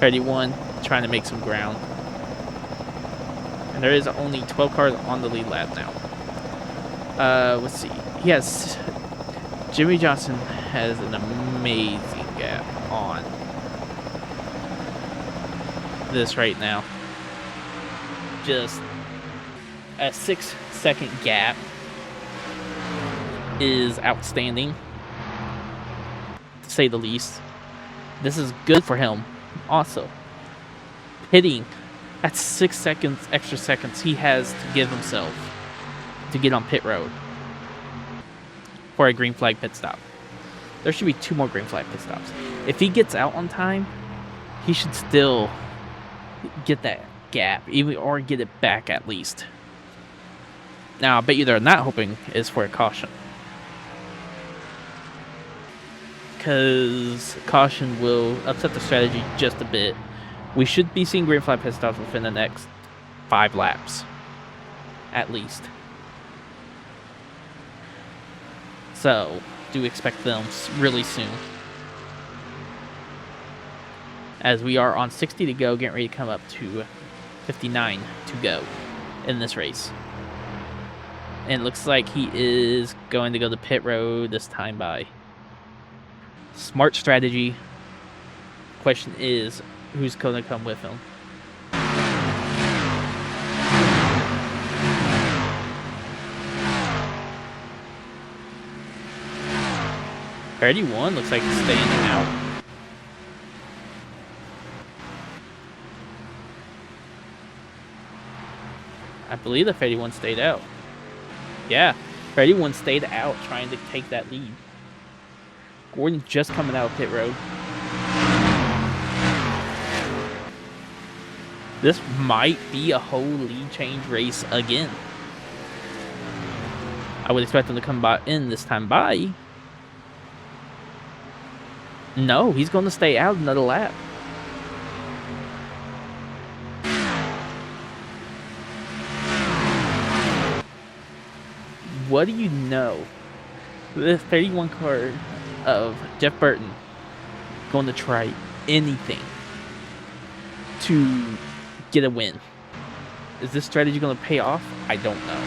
31 trying to make some ground. And there is only 12 cars on the lead lap now. Let's see. Yes, Jimmy Johnson has an amazing gap on this right now. Just a 6-second gap is outstanding, to say the least. This is good for him. Also, pitting. That's 6 seconds, extra seconds he has to give himself to get on pit road. for a green flag pit stop. There should be 2 more green flag pit stops. If he gets out on time, he should still get that gap, even or get it back at least. Now, I bet you they're not hoping is for a caution, because caution will upset the strategy just a bit. We should be seeing green flag pit stops within the next 5 laps, at least. So, do expect them really soon. As we are on 60 to go, getting ready to come up to 59 to go in this race. And it looks like he is going to go to pit road this time by. Smart strategy. Question is, who's going to come with him? $31 looks like he's staying out. I believe the 31 stayed out. Yeah, 31 stayed out trying to take that lead. Gordon just coming out of pit road. This might be a whole lead change race again. I would expect him to come in this time by. No, he's going to stay out another lap. What do you know? The 31 car of Jeff Burton going to try anything to get a win. Is this strategy going to pay off? I don't know.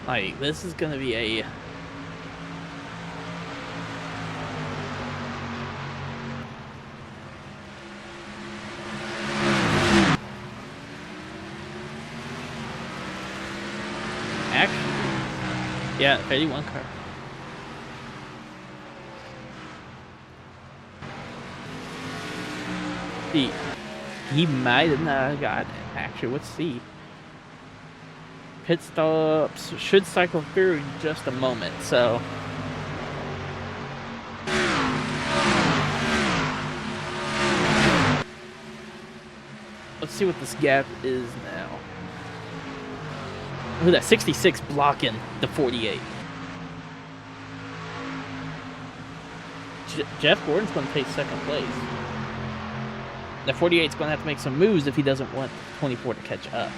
Like, this is going to be a... Yeah, 31 car. He might have not got it. Actually, let's see. Pit stops should cycle through in just a moment, so. Let's see what this gap is now. Look at that, 66 blocking the 48. Jeff Gordon's going to take second place. The 48's going to have to make some moves if he doesn't want 24 to catch up.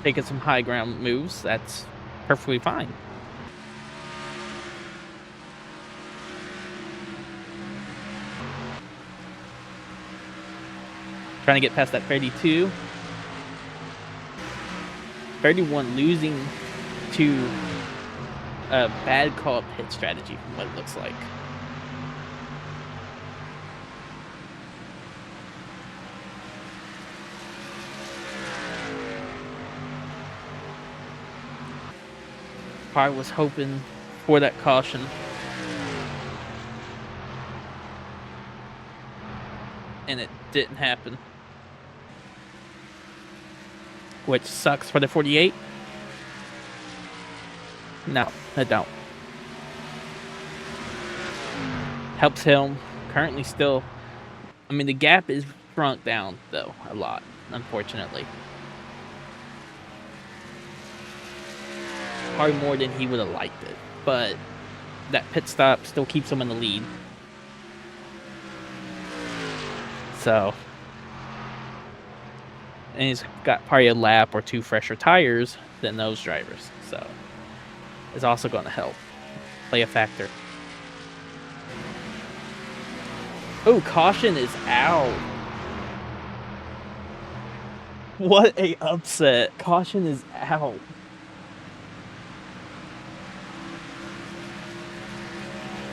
Taking some high ground moves, that's perfectly fine. Trying to get past that 32. 31 losing to a bad call pit strategy from what it looks like. I was hoping for that caution. And it didn't happen. Which sucks for the 48. No, it don't. Helps him. Currently still... I mean, the gap is shrunk down, though, a lot, unfortunately. Probably more than he would have liked it. But that pit stop still keeps him in the lead. So... And he's got probably a lap or 2 fresher tires than those drivers. So, it's also going to help. Play a factor. Oh, caution is out. What a upset. Caution is out.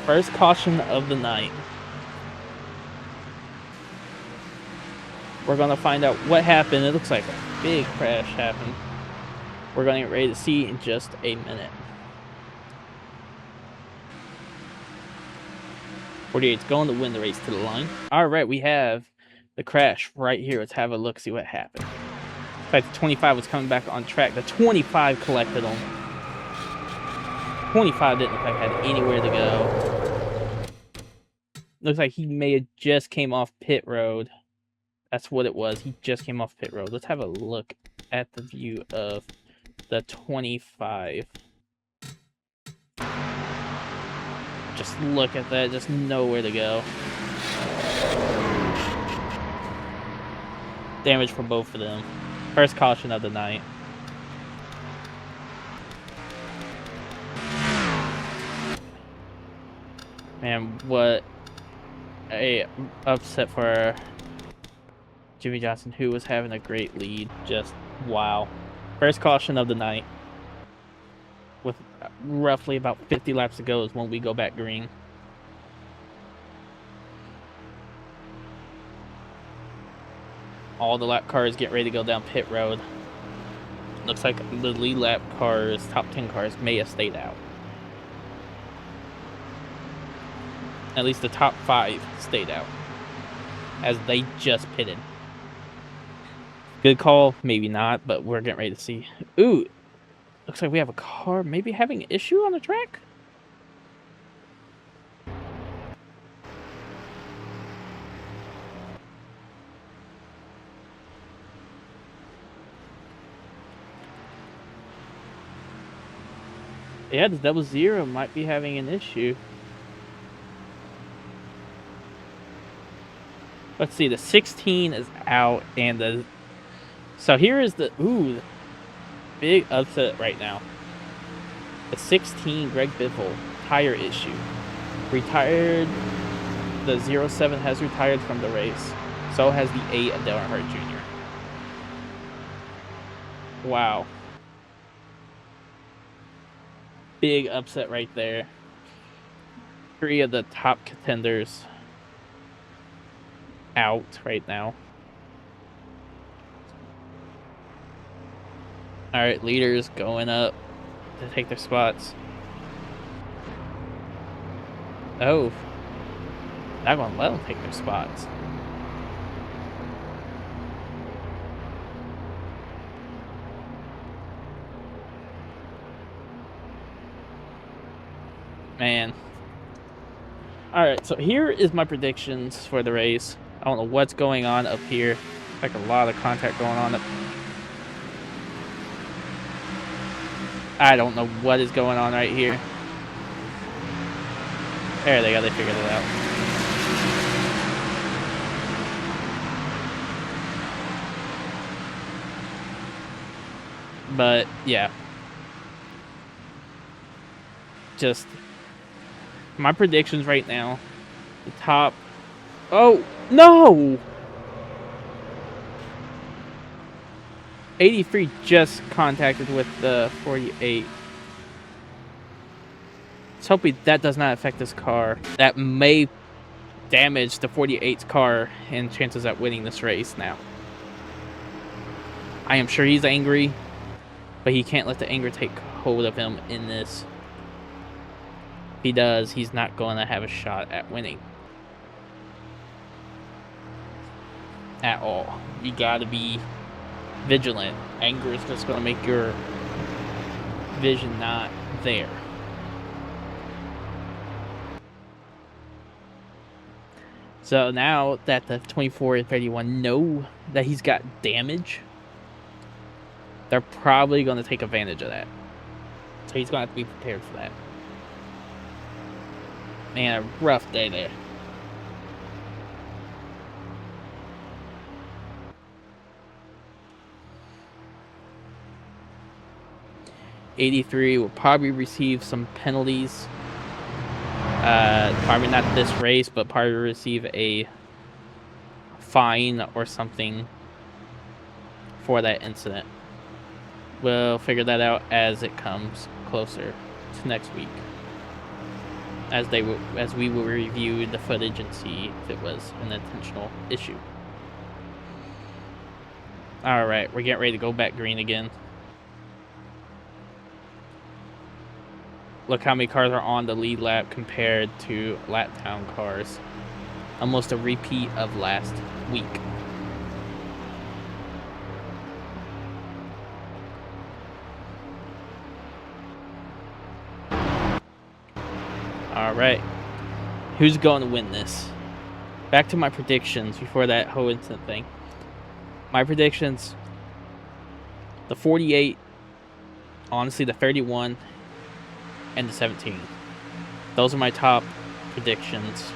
First caution of the night. We're going to find out what happened. It looks like a big crash happened. We're going to get ready to see in just a minute. 48's going to win the race to the line. All right, we have the crash right here. Let's have a look, see what happened. In fact, the 25 was coming back on track. The 25 collected him. 25 didn't look like had anywhere to go. Looks like he may have just came off pit road. That's what it was. He just came off pit road. Let's have a look at the view of the 25. Just look at that. Just nowhere to go. Damage for both of them. First caution of the night. Man, what a upset for Jimmy Johnson, who was having a great lead. Just wow. First caution of the night. With roughly about 50 laps to go is when we go back green. All the lap cars get ready to go down pit road. Looks like the lead lap cars, top 10 cars, may have stayed out. At least the top 5 stayed out, as they just pitted. Good call, maybe not, but we're getting ready to see. Ooh, looks like we have a car maybe having an issue on the track. Yeah, the 00 might be having an issue. Let's see, the 16 is out, and the... So here is the... Ooh, big upset right now. The 16, Greg Biffle, tire issue. Retired. The 07 has retired from the race. So has the 8 of Dale Earnhardt Jr. Wow. Big upset right there. 3 of the top contenders out right now. Alright, leaders going up to take their spots. Oh. Not gonna let them take their spots. Man. Alright, so here is my predictions for the race. I don't know what's going on up here. Like a lot of contact going on up. I don't know what is going on right here. There they go, they figured it out. But yeah. Just my predictions right now. The top... Oh, no! 83 just contacted with the 48. Let's hope that does not affect this car. That may damage the 48's car and chances at winning this race now. I am sure he's angry, but he can't let the anger take hold of him in this. If he does, he's not going to have a shot at winning. At all. You gotta be vigilant. Anger is just going to make your vision not there. So now that the 24 and 31 know that he's got damage, they're probably going to take advantage of that. So he's going to have to be prepared for that. Man, a rough day there. '83 will probably receive some penalties. Probably not this race, but probably receive a fine or something for that incident. We'll figure that out as it comes closer to next week, as we will review the footage and see if it was an intentional issue. All right, we're getting ready to go back green again. Look how many cars are on the lead lap compared to lap down cars. Almost a repeat of last week. All right. Who's going to win this? Back to my predictions before that whole incident thing. My predictions, the 48, honestly, the 31, and the 17. Those are my top predictions.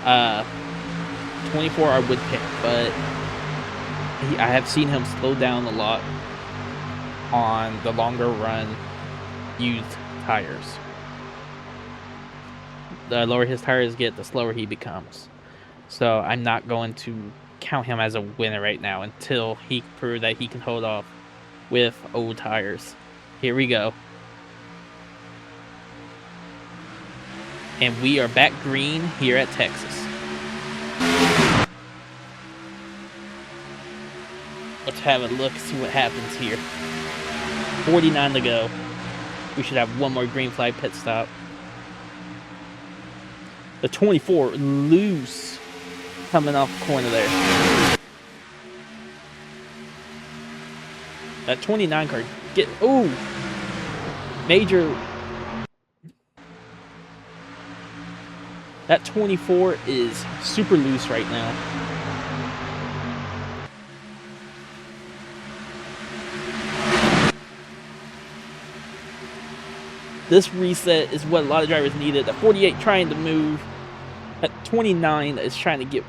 24 I would pick, but I have seen him slow down a lot on the longer run used tires. The lower his tires get, the slower he becomes. So I'm not going to count him as a winner right now until he can prove that he can hold off with old tires. Here we go. And we are back green here at Texas. Let's have a look, see what happens here. 49 to go. We should have one more green flag pit stop. The 24 loose coming off the corner there. That 29 car get major. That 24 is super loose right now. This reset is what a lot of drivers needed. The 48 trying to move. That 29 is trying to get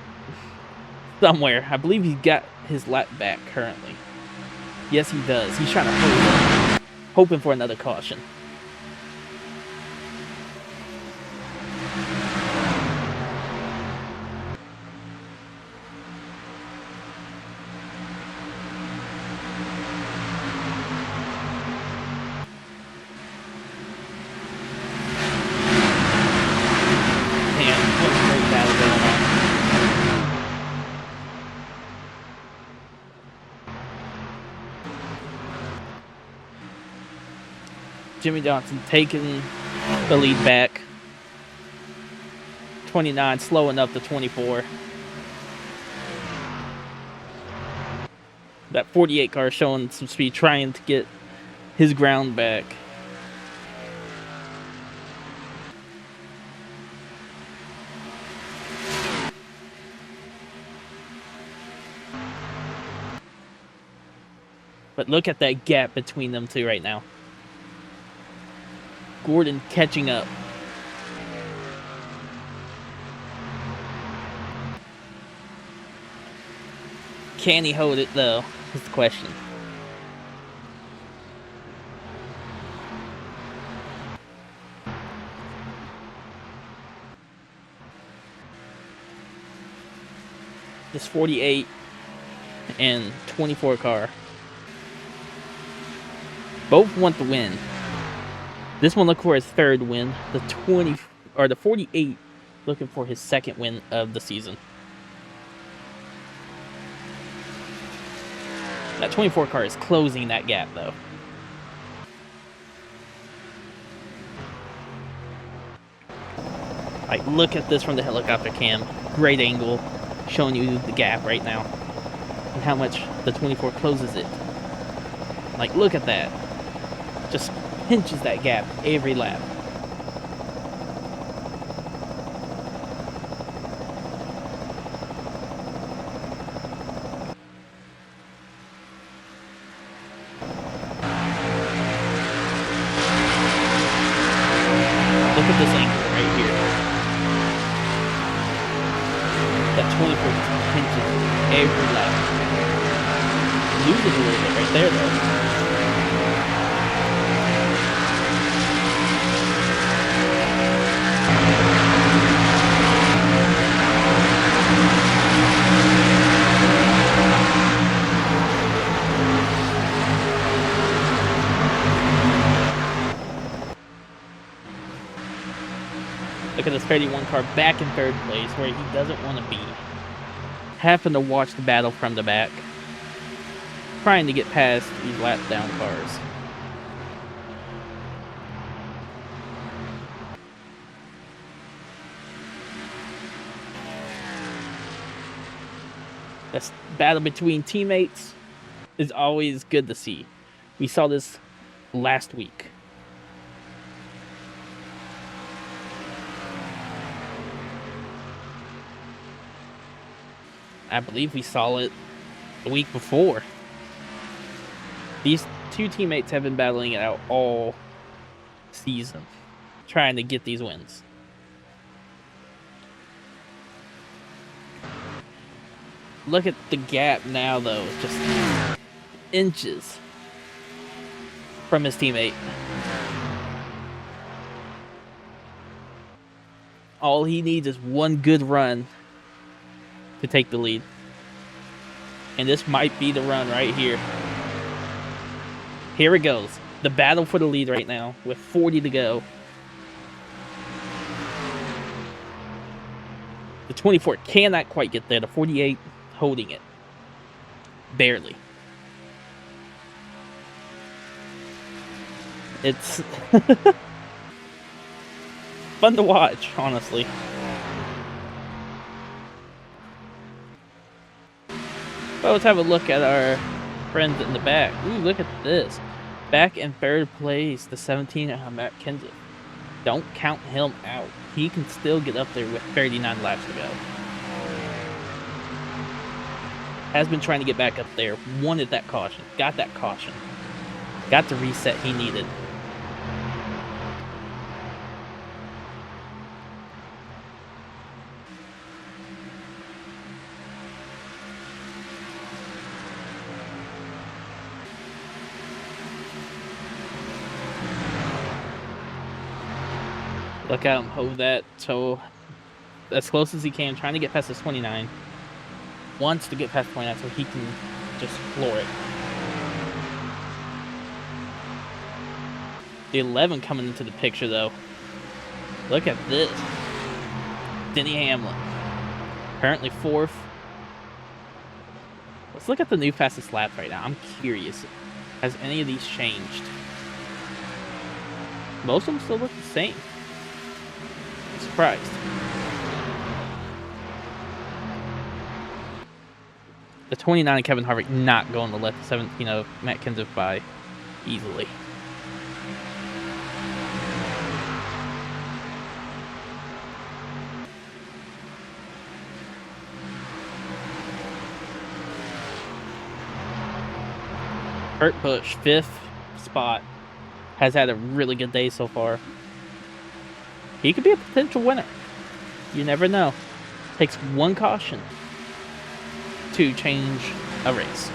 somewhere. I believe he got his lap back currently. Yes, he does. He's trying to hoping for another caution. Jimmy Johnson taking the lead back. 29 slowing up the 24. That 48 car showing some speed, trying to get his ground back. But look at that gap between them two right now. Gordon catching up. Can he hold it though? Is the question. This 48 and 24 car both want the win. This one looking for his third win. The 48 looking for his second win of the season. That 24 car is closing that gap though. Like, look at this from the helicopter cam. Great angle, showing you the gap right now. And how much the 24 closes it. Like, look at that. Just pinches that gap every lap. Look at this angle right here. That 24 just pinches every lap. Loses a little bit right there though. Look at this 31 car back in third place where he doesn't want to be. Having to watch the battle from the back. Trying to get past these lap down cars. This battle between teammates is always good to see. We saw this last week. I believe we saw it the week before. These two teammates have been battling it out all season, trying to get these wins. Look at the gap now, though. Just inches from his teammate. All he needs is one good run to take the lead. And this might be the run right here. Here it goes. The battle for the lead right now with 40 to go. The 24 cannot quite get there. The 48 holding it. Barely. It's fun to watch, honestly. But let's have a look at our friends in the back. Ooh, look at this. Back in third place, the 17 Matt Kenseth. Don't count him out. He can still get up there with 39 laps to go. Has been trying to get back up there. Wanted that caution. Got that caution. Got the reset he needed. Look at him hold that so as close as he can, trying to get past his 29. Wants to get past 29 so he can just floor it. The 11 coming into the picture though. Look at this. Denny Hamlin. Currently 4th. Let's look at the new fastest lap right now. I'm curious. Has any of these changed? Most of them still look the same. I'm surprised. The 29 Kevin Harvick not going to let the 17 of Matt Kenseth by easily. Kurt Busch, 5th spot, has had a really good day so far. He could be a potential winner. You never know. Takes one caution to change a race.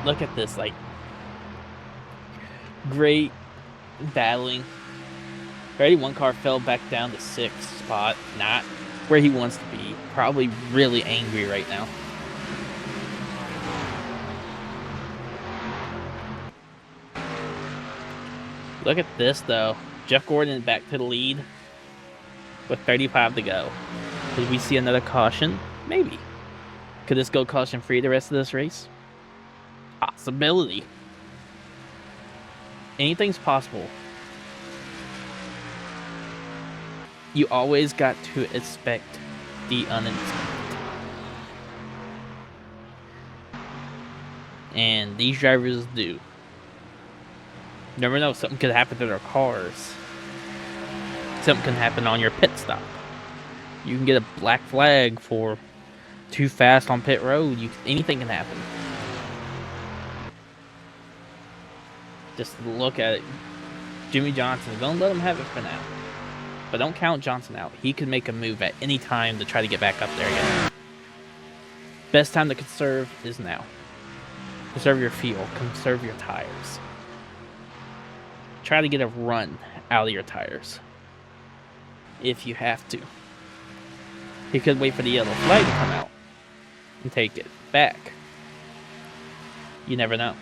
Look at this, like, great battling. Already one car fell back down to 6th spot. Not where he wants to be. Probably really angry right now. Look at this, though. Jeff Gordon back to the lead with 35 to go. Could we see another caution? Maybe. Could this go caution-free the rest of this race? Possibility. Anything's possible. You always got to expect the unexpected. And these drivers do. You never know, something could happen to their cars. Something can happen on your pit stop. You can get a black flag for too fast on pit road. Anything can happen. Just look at it. Jimmy Johnson, don't let him have it for now. But don't count Johnson out. He could make a move at any time to try to get back up there again. Best time to conserve is now. Conserve your fuel. Conserve your tires. Try to get a run out of your tires. If you have to. He could wait for the yellow flag to come out and take it back. You never know.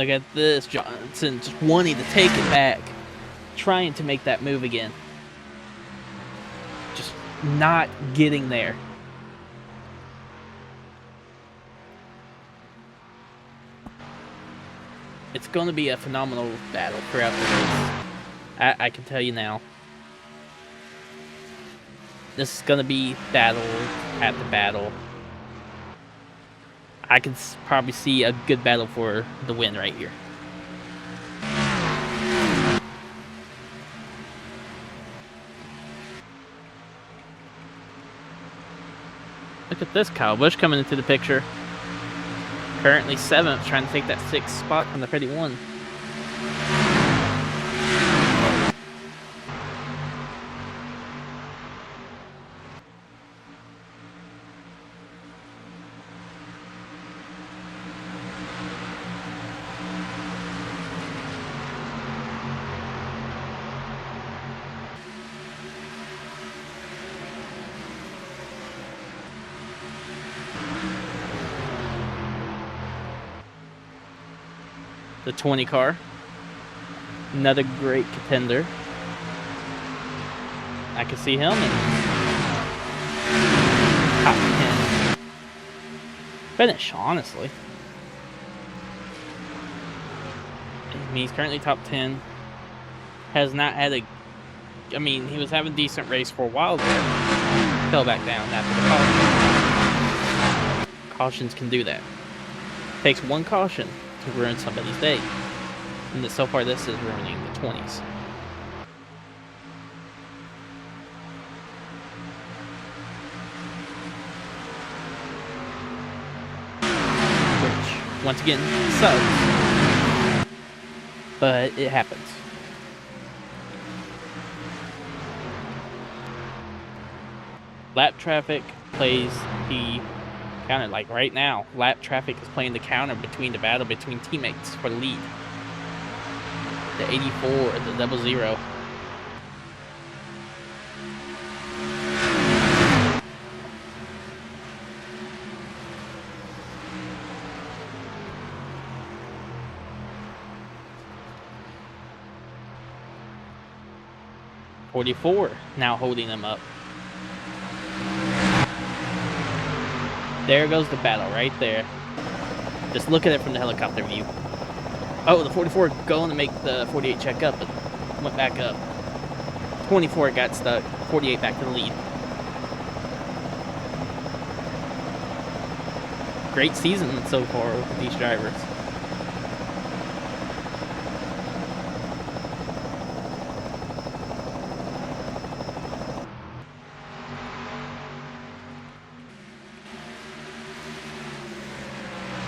Look at this. Johnson just wanting to take it back. Trying to make that move again. Just not getting there. It's going to be a phenomenal battle throughout the race. I can tell you now. This is going to be battle at the battle. I can probably see a good battle for the win right here. Look at this, Kyle Busch coming into the picture. Currently 7th, trying to take that 6th spot from the 31. The 20 car. Another great contender. I can see him in top 10 finish, honestly. I mean, he's currently top 10. Has not had a... I mean, he was having a decent race for a while there. Fell back down after the caution. Cautions can do that. Takes one caution to ruin somebody's day. And so far this is ruining the 20s. Which, once again, sucks. But it happens. Lap traffic plays the counter, like right now. Lap traffic is playing the counter between the battle between teammates for the lead. The 84, the 00. .44 now holding them up. There goes the battle right there. Just look at it from the helicopter view. Oh, the 44 going to make the 48 check up, but went back up. 24 got stuck. 48 back to the lead. Great season so far with these drivers.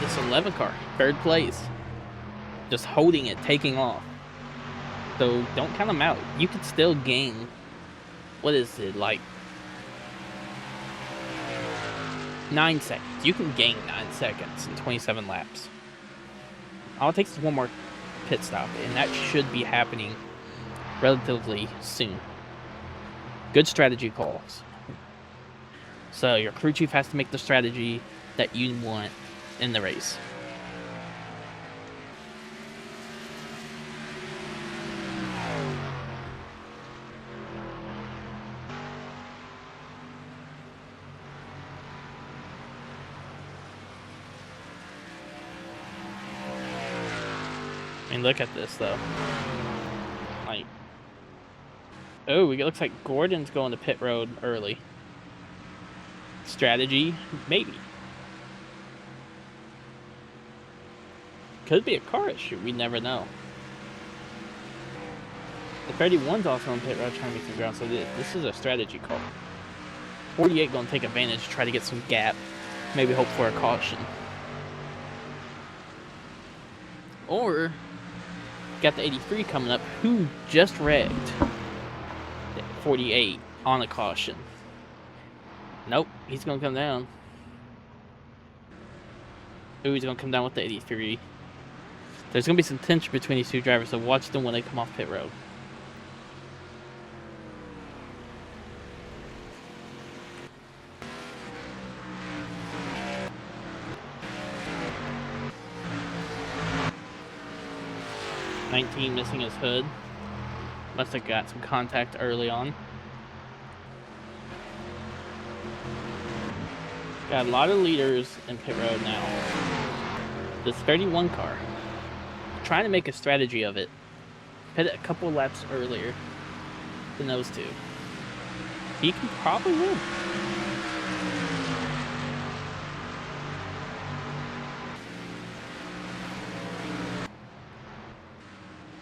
This 11 car, third place. Just holding it, taking off. So don't count them out. You could still gain, what is it, like 9 seconds. You can gain 9 seconds in 27 laps. All it takes is one more pit stop, and that should be happening relatively soon. Good strategy calls. So your crew chief has to make the strategy that you want in the race. I mean, look at this though. Like, oh, it looks like Gordon's going to pit road early. Strategy, maybe. Could be a car issue, we never know. The 31's also on pit road trying to make some ground, so this is a strategy call. 48 going to take advantage, try to get some gap, maybe hope for a caution. Or got the 83 coming up, who just wrecked the 48 on a caution. Nope, he's going to come down. Ooh, he's going to come down with the 83. There's going to be some tension between these two drivers, so watch them when they come off pit road. 19 missing his hood. Must have got some contact early on. Got a lot of leaders in pit road now. This 31 car. Trying to make a strategy of it. Pit it a couple laps earlier than those two. He can probably win.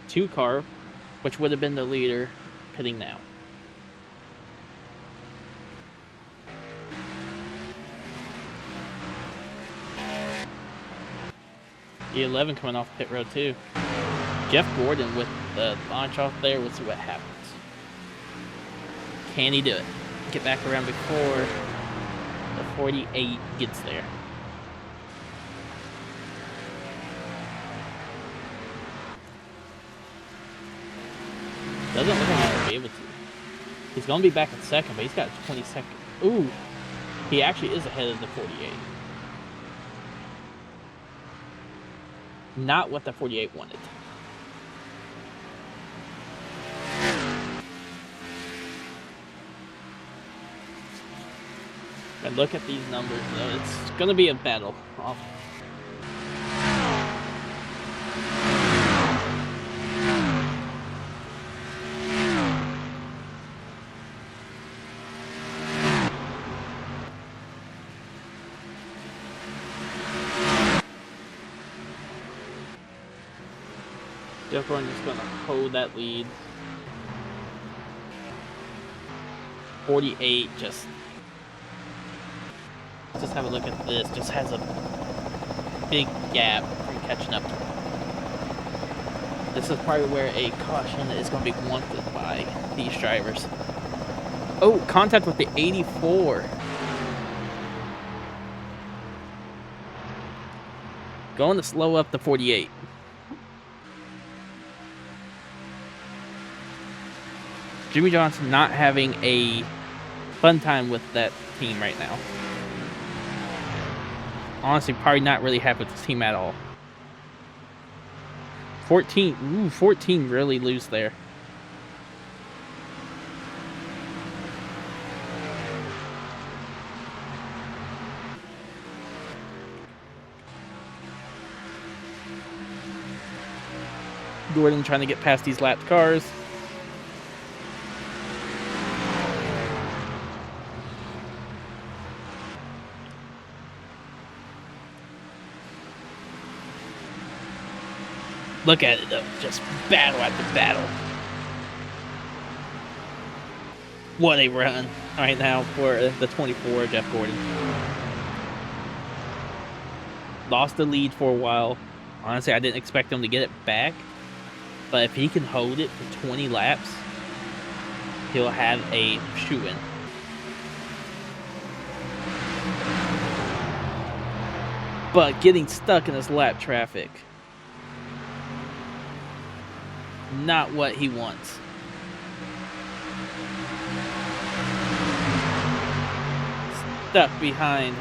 Two car, which would have been the leader, pitting now. The 11 coming off pit road too. Jeff Gordon with the launch off there. We'll see what happens. Can he do it? Get back around before the 48 gets there. Doesn't look like he'll be able to. He's going to be back in second, but he's got 22nd. Ooh, he actually is ahead of the 48. Not what the 48 wanted. And look at these numbers, though. It's going to be a battle. Jeff Gordon is going to hold that lead. 48 just have a look at this. Just has a big gap from catching up. This is probably where a caution is going to be wanted by these drivers. Oh, contact with the 84. Going to slow up the 48. Jimmy Johnson not having a fun time with that team right now. Honestly, probably not really happy with this team at all. 14 really loose there. Gordon trying to get past these lapped cars. Look at it though, just battle after battle. What a run right now for the 24, Jeff Gordon. Lost the lead for a while. Honestly, I didn't expect him to get it back. But if he can hold it for 20 laps, he'll have a shoe-in. But getting stuck in this lap traffic, not what he wants. Stuck behind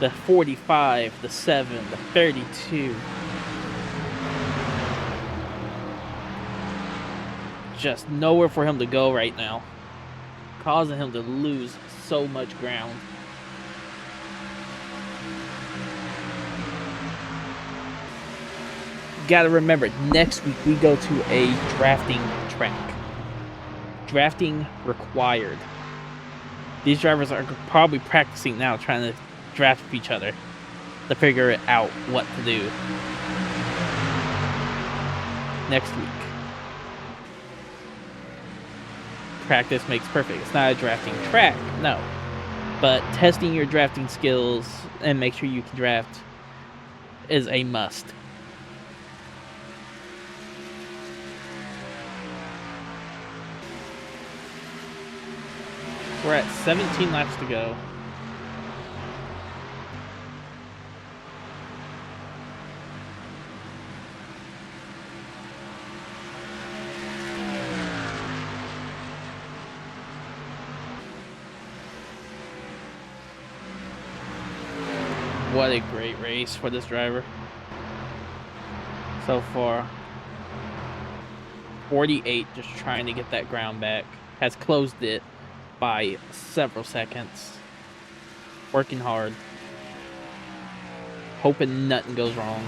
the 45, the 7, the 32. Just nowhere for him to go right now, causing him to lose so much ground. Gotta remember, next week we go to a drafting track. Drafting required. These drivers are probably practicing now, trying to draft each other to figure out what to do next week. Practice makes perfect. It's not a drafting track, no. But testing your drafting skills and make sure you can draft is a must. We're at 17 laps to go. What a great race for this driver so far. 48 just trying to get that ground back. Has closed it by several seconds. Working hard. Hoping nothing goes wrong.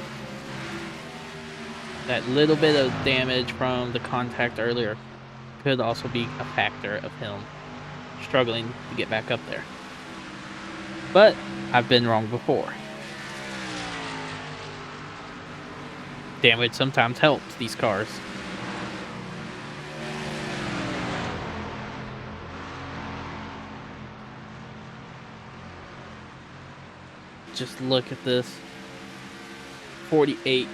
That little bit of damage from the contact earlier could also be a factor of him struggling to get back up there. But I've been wrong before. Damage sometimes helps these cars. Just look at this. 48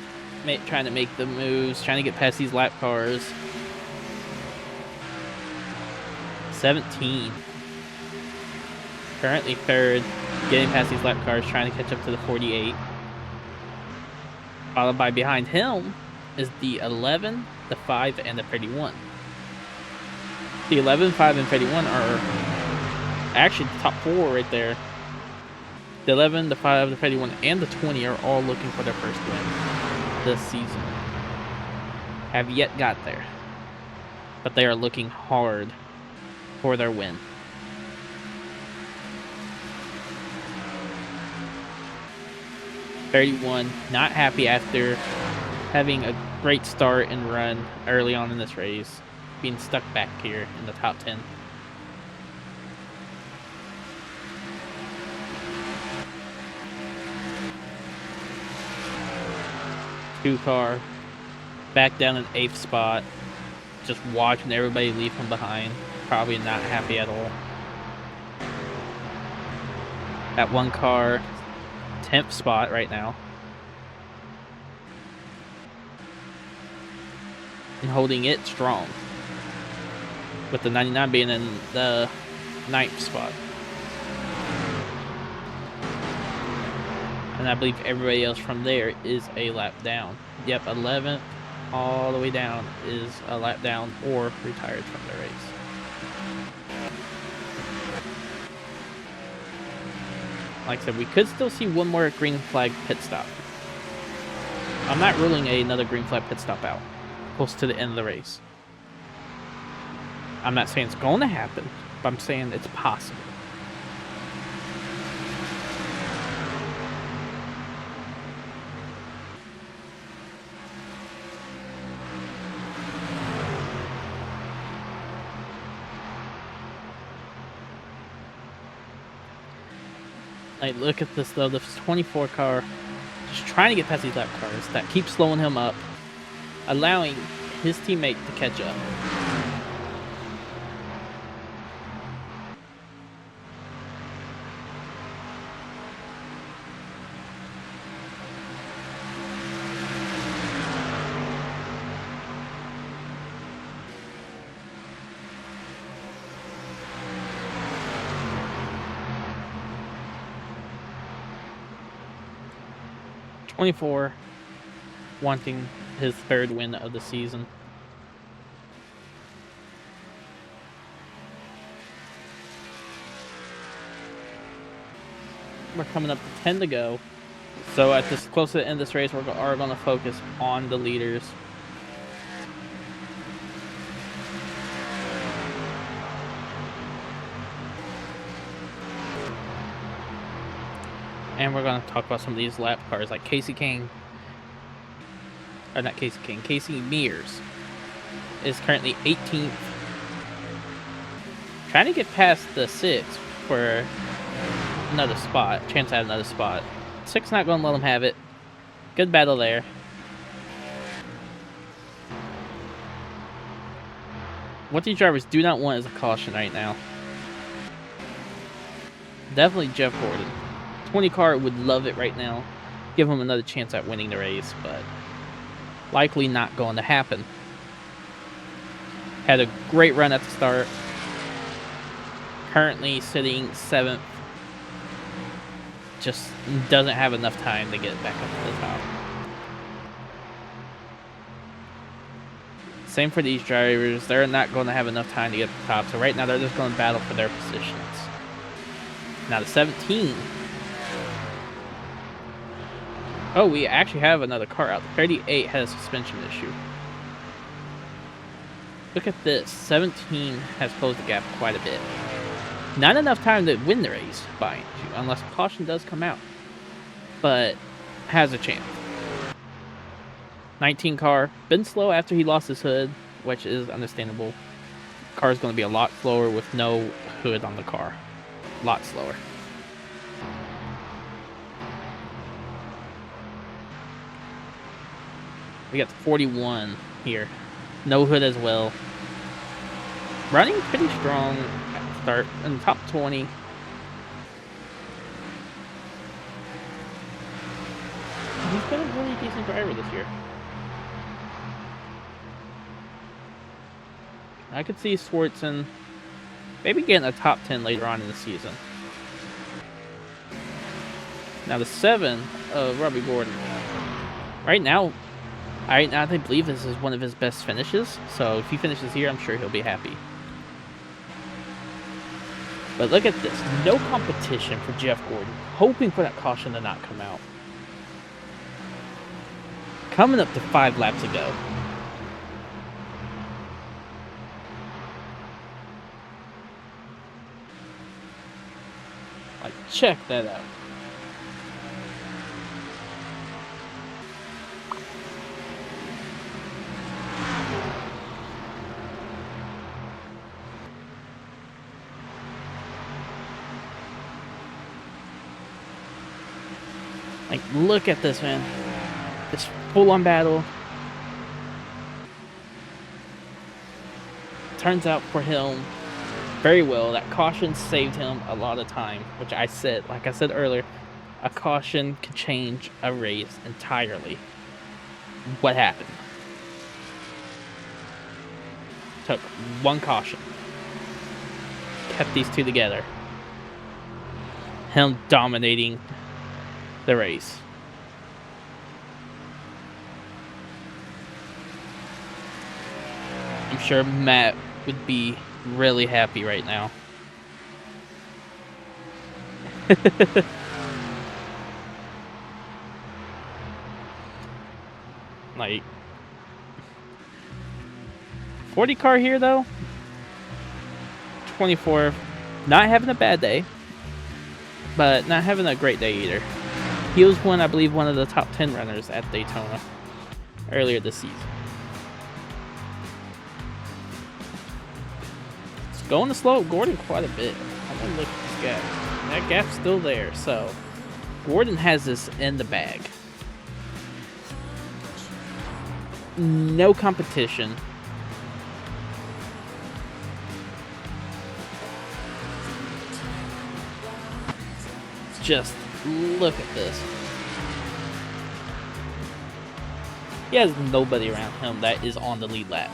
trying to make the moves, trying to get past these lap cars. 17. Currently third, getting past these lap cars, trying to catch up to the 48. Followed by behind him is the 11, the 5, and the 31. The 11, 5, and 31 are actually the top 4 right there. The 11, the 5, the 31, and the 20 are all looking for their first win this season. Have yet got there, but they are looking hard for their win. .31, not happy after having a great start and run early on in this race, being stuck back here in the top 10. Two car, back down in 8th spot, just watching everybody leave from behind, probably not happy at all. That one car, 10th spot right now. And holding it strong. With the 99 being in the 9th spot. And I believe everybody else from there is a lap down. Yep, 11th all the way down is a lap down or retired from the race. Like I said, we could still see one more green flag pit stop. I'm not ruling another green flag pit stop out close to the end of the race. I'm not saying it's going to happen, but I'm saying it's possible. Like, look at this though, this 24 car just trying to get past these lap cars that keep slowing him up, allowing his teammate to catch up. .24 wanting his third win of the season. We're coming up to 10 to go. So at this close to the end of this race, we are going to focus on the leaders. And we're going to talk about some of these lap cars, like Casey King, or not Casey King, Casey Mears is currently 18th. Trying to get past the 6 for another spot, chance at another spot. 6 not going to let him have it. Good battle there. What these drivers do not want is a caution right now. Definitely Jeff Gordon. 20 car would love it right now. Give him another chance at winning the race, but likely not going to happen. Had a great run at the start. Currently sitting 7th. Just doesn't have enough time to get back up to the top. Same for these drivers. They're not going to have enough time to get to the top. So right now they're just going to battle for their positions. Now the 17. Oh, we actually have another car out. The 38 has a suspension issue. Look at this. 17 has closed the gap quite a bit. Not enough time to win the race, mind you, unless caution does come out. But has a chance. 19 car. Been slow after he lost his hood, which is understandable. Car is going to be a lot slower with no hood on the car. A lot slower. We got 41 here. No hood as well. Running pretty strong at start in the top 20. He's been a really decent driver this year. I could see Swartzen maybe getting a top 10 later on in the season. Now the 7 of Robbie Gordon. Right now, I believe this is one of his best finishes. So if he finishes here, I'm sure he'll be happy. But look at this. No competition for Jeff Gordon. Hoping for that caution to not come out. Coming up to 5 laps ago. Like, check that out. Like, look at this, man. This full-on battle. Turns out for him very well. That caution saved him a lot of time, which I said, like I said earlier, a caution can change a race entirely. What happened? Took one caution. Kept these two together. Him dominating the race. I'm sure Matt would be really happy right now. Like 40 car here though. 24, not having a bad day, but not having a great day either. He was I believe, one of the top 10 runners at Daytona earlier this season. It's going to slow Gordon quite a bit. I'm going to look at this gap. That gap's still there, so Gordon has this in the bag. No competition. Just look at this. He has nobody around him that is on the lead lap.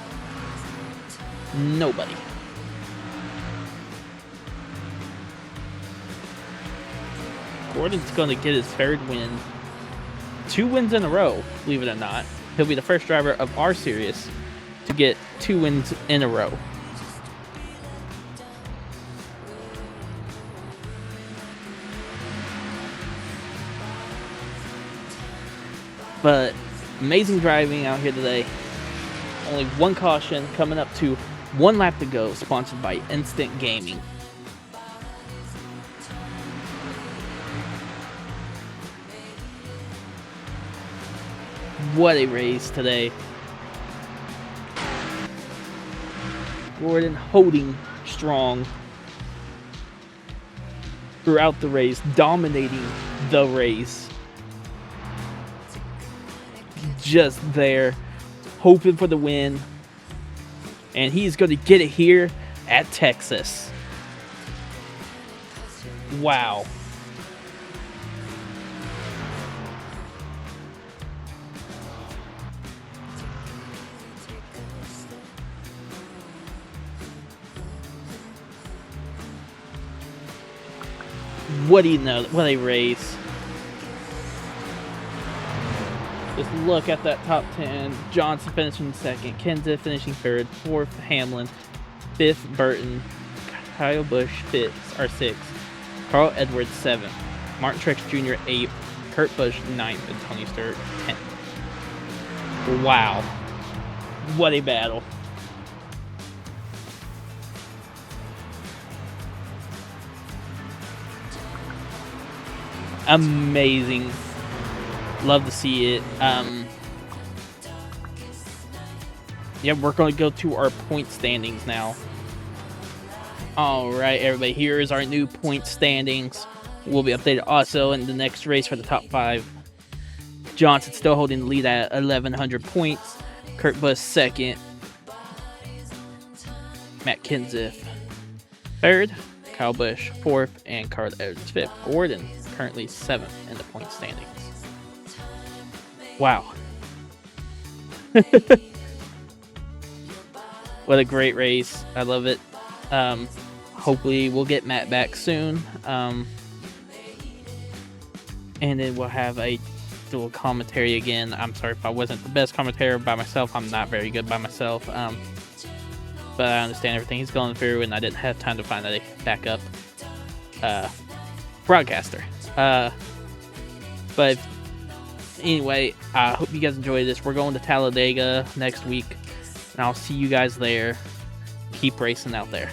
Nobody. Gordon's going to get his third win. 2 wins in a row, believe it or not. He'll be the first driver of our series to get 2 wins in a row. But amazing driving out here today. Only 1 caution, coming up to 1 lap to go, sponsored by Instant Gaming. What a race today. Gordon holding strong throughout the race, dominating the race. Just there, hoping for the win. And he's going to get it here at Texas. Wow. What do you know? What a race. Just look at that top 10. Johnson finishing 2nd. Kenseth finishing 3rd. 4th, Hamlin. 5th, Burton. Kyle Busch 6th. Carl Edwards 7th. Martin Truex Jr. 8th. Kurt Busch 9th. And Tony Stewart 10th. Wow. What a battle. Amazing. Love to see it. Yeah, we're going to go to our point standings now. All right, everybody, here is our new point standings. Will be updated also in the next race for the top 5. Johnson still holding the lead at 1,100 points. Kurt Busch second. Matt Kenseth third. Kyle Busch fourth, and Carl Edwards fifth. Gordon currently 7th in the point standings. Wow. What a great race. I love it. Hopefully we'll get Matt back soon. And then we'll have a dual commentary again. I'm sorry if I wasn't the best commentator by myself. I'm not very good by myself. But I understand everything he's going through, and I didn't have time to find a backup broadcaster. But anyway, I hope you guys enjoyed this. We're going to Talladega next week, and I'll see you guys there. Keep racing out there.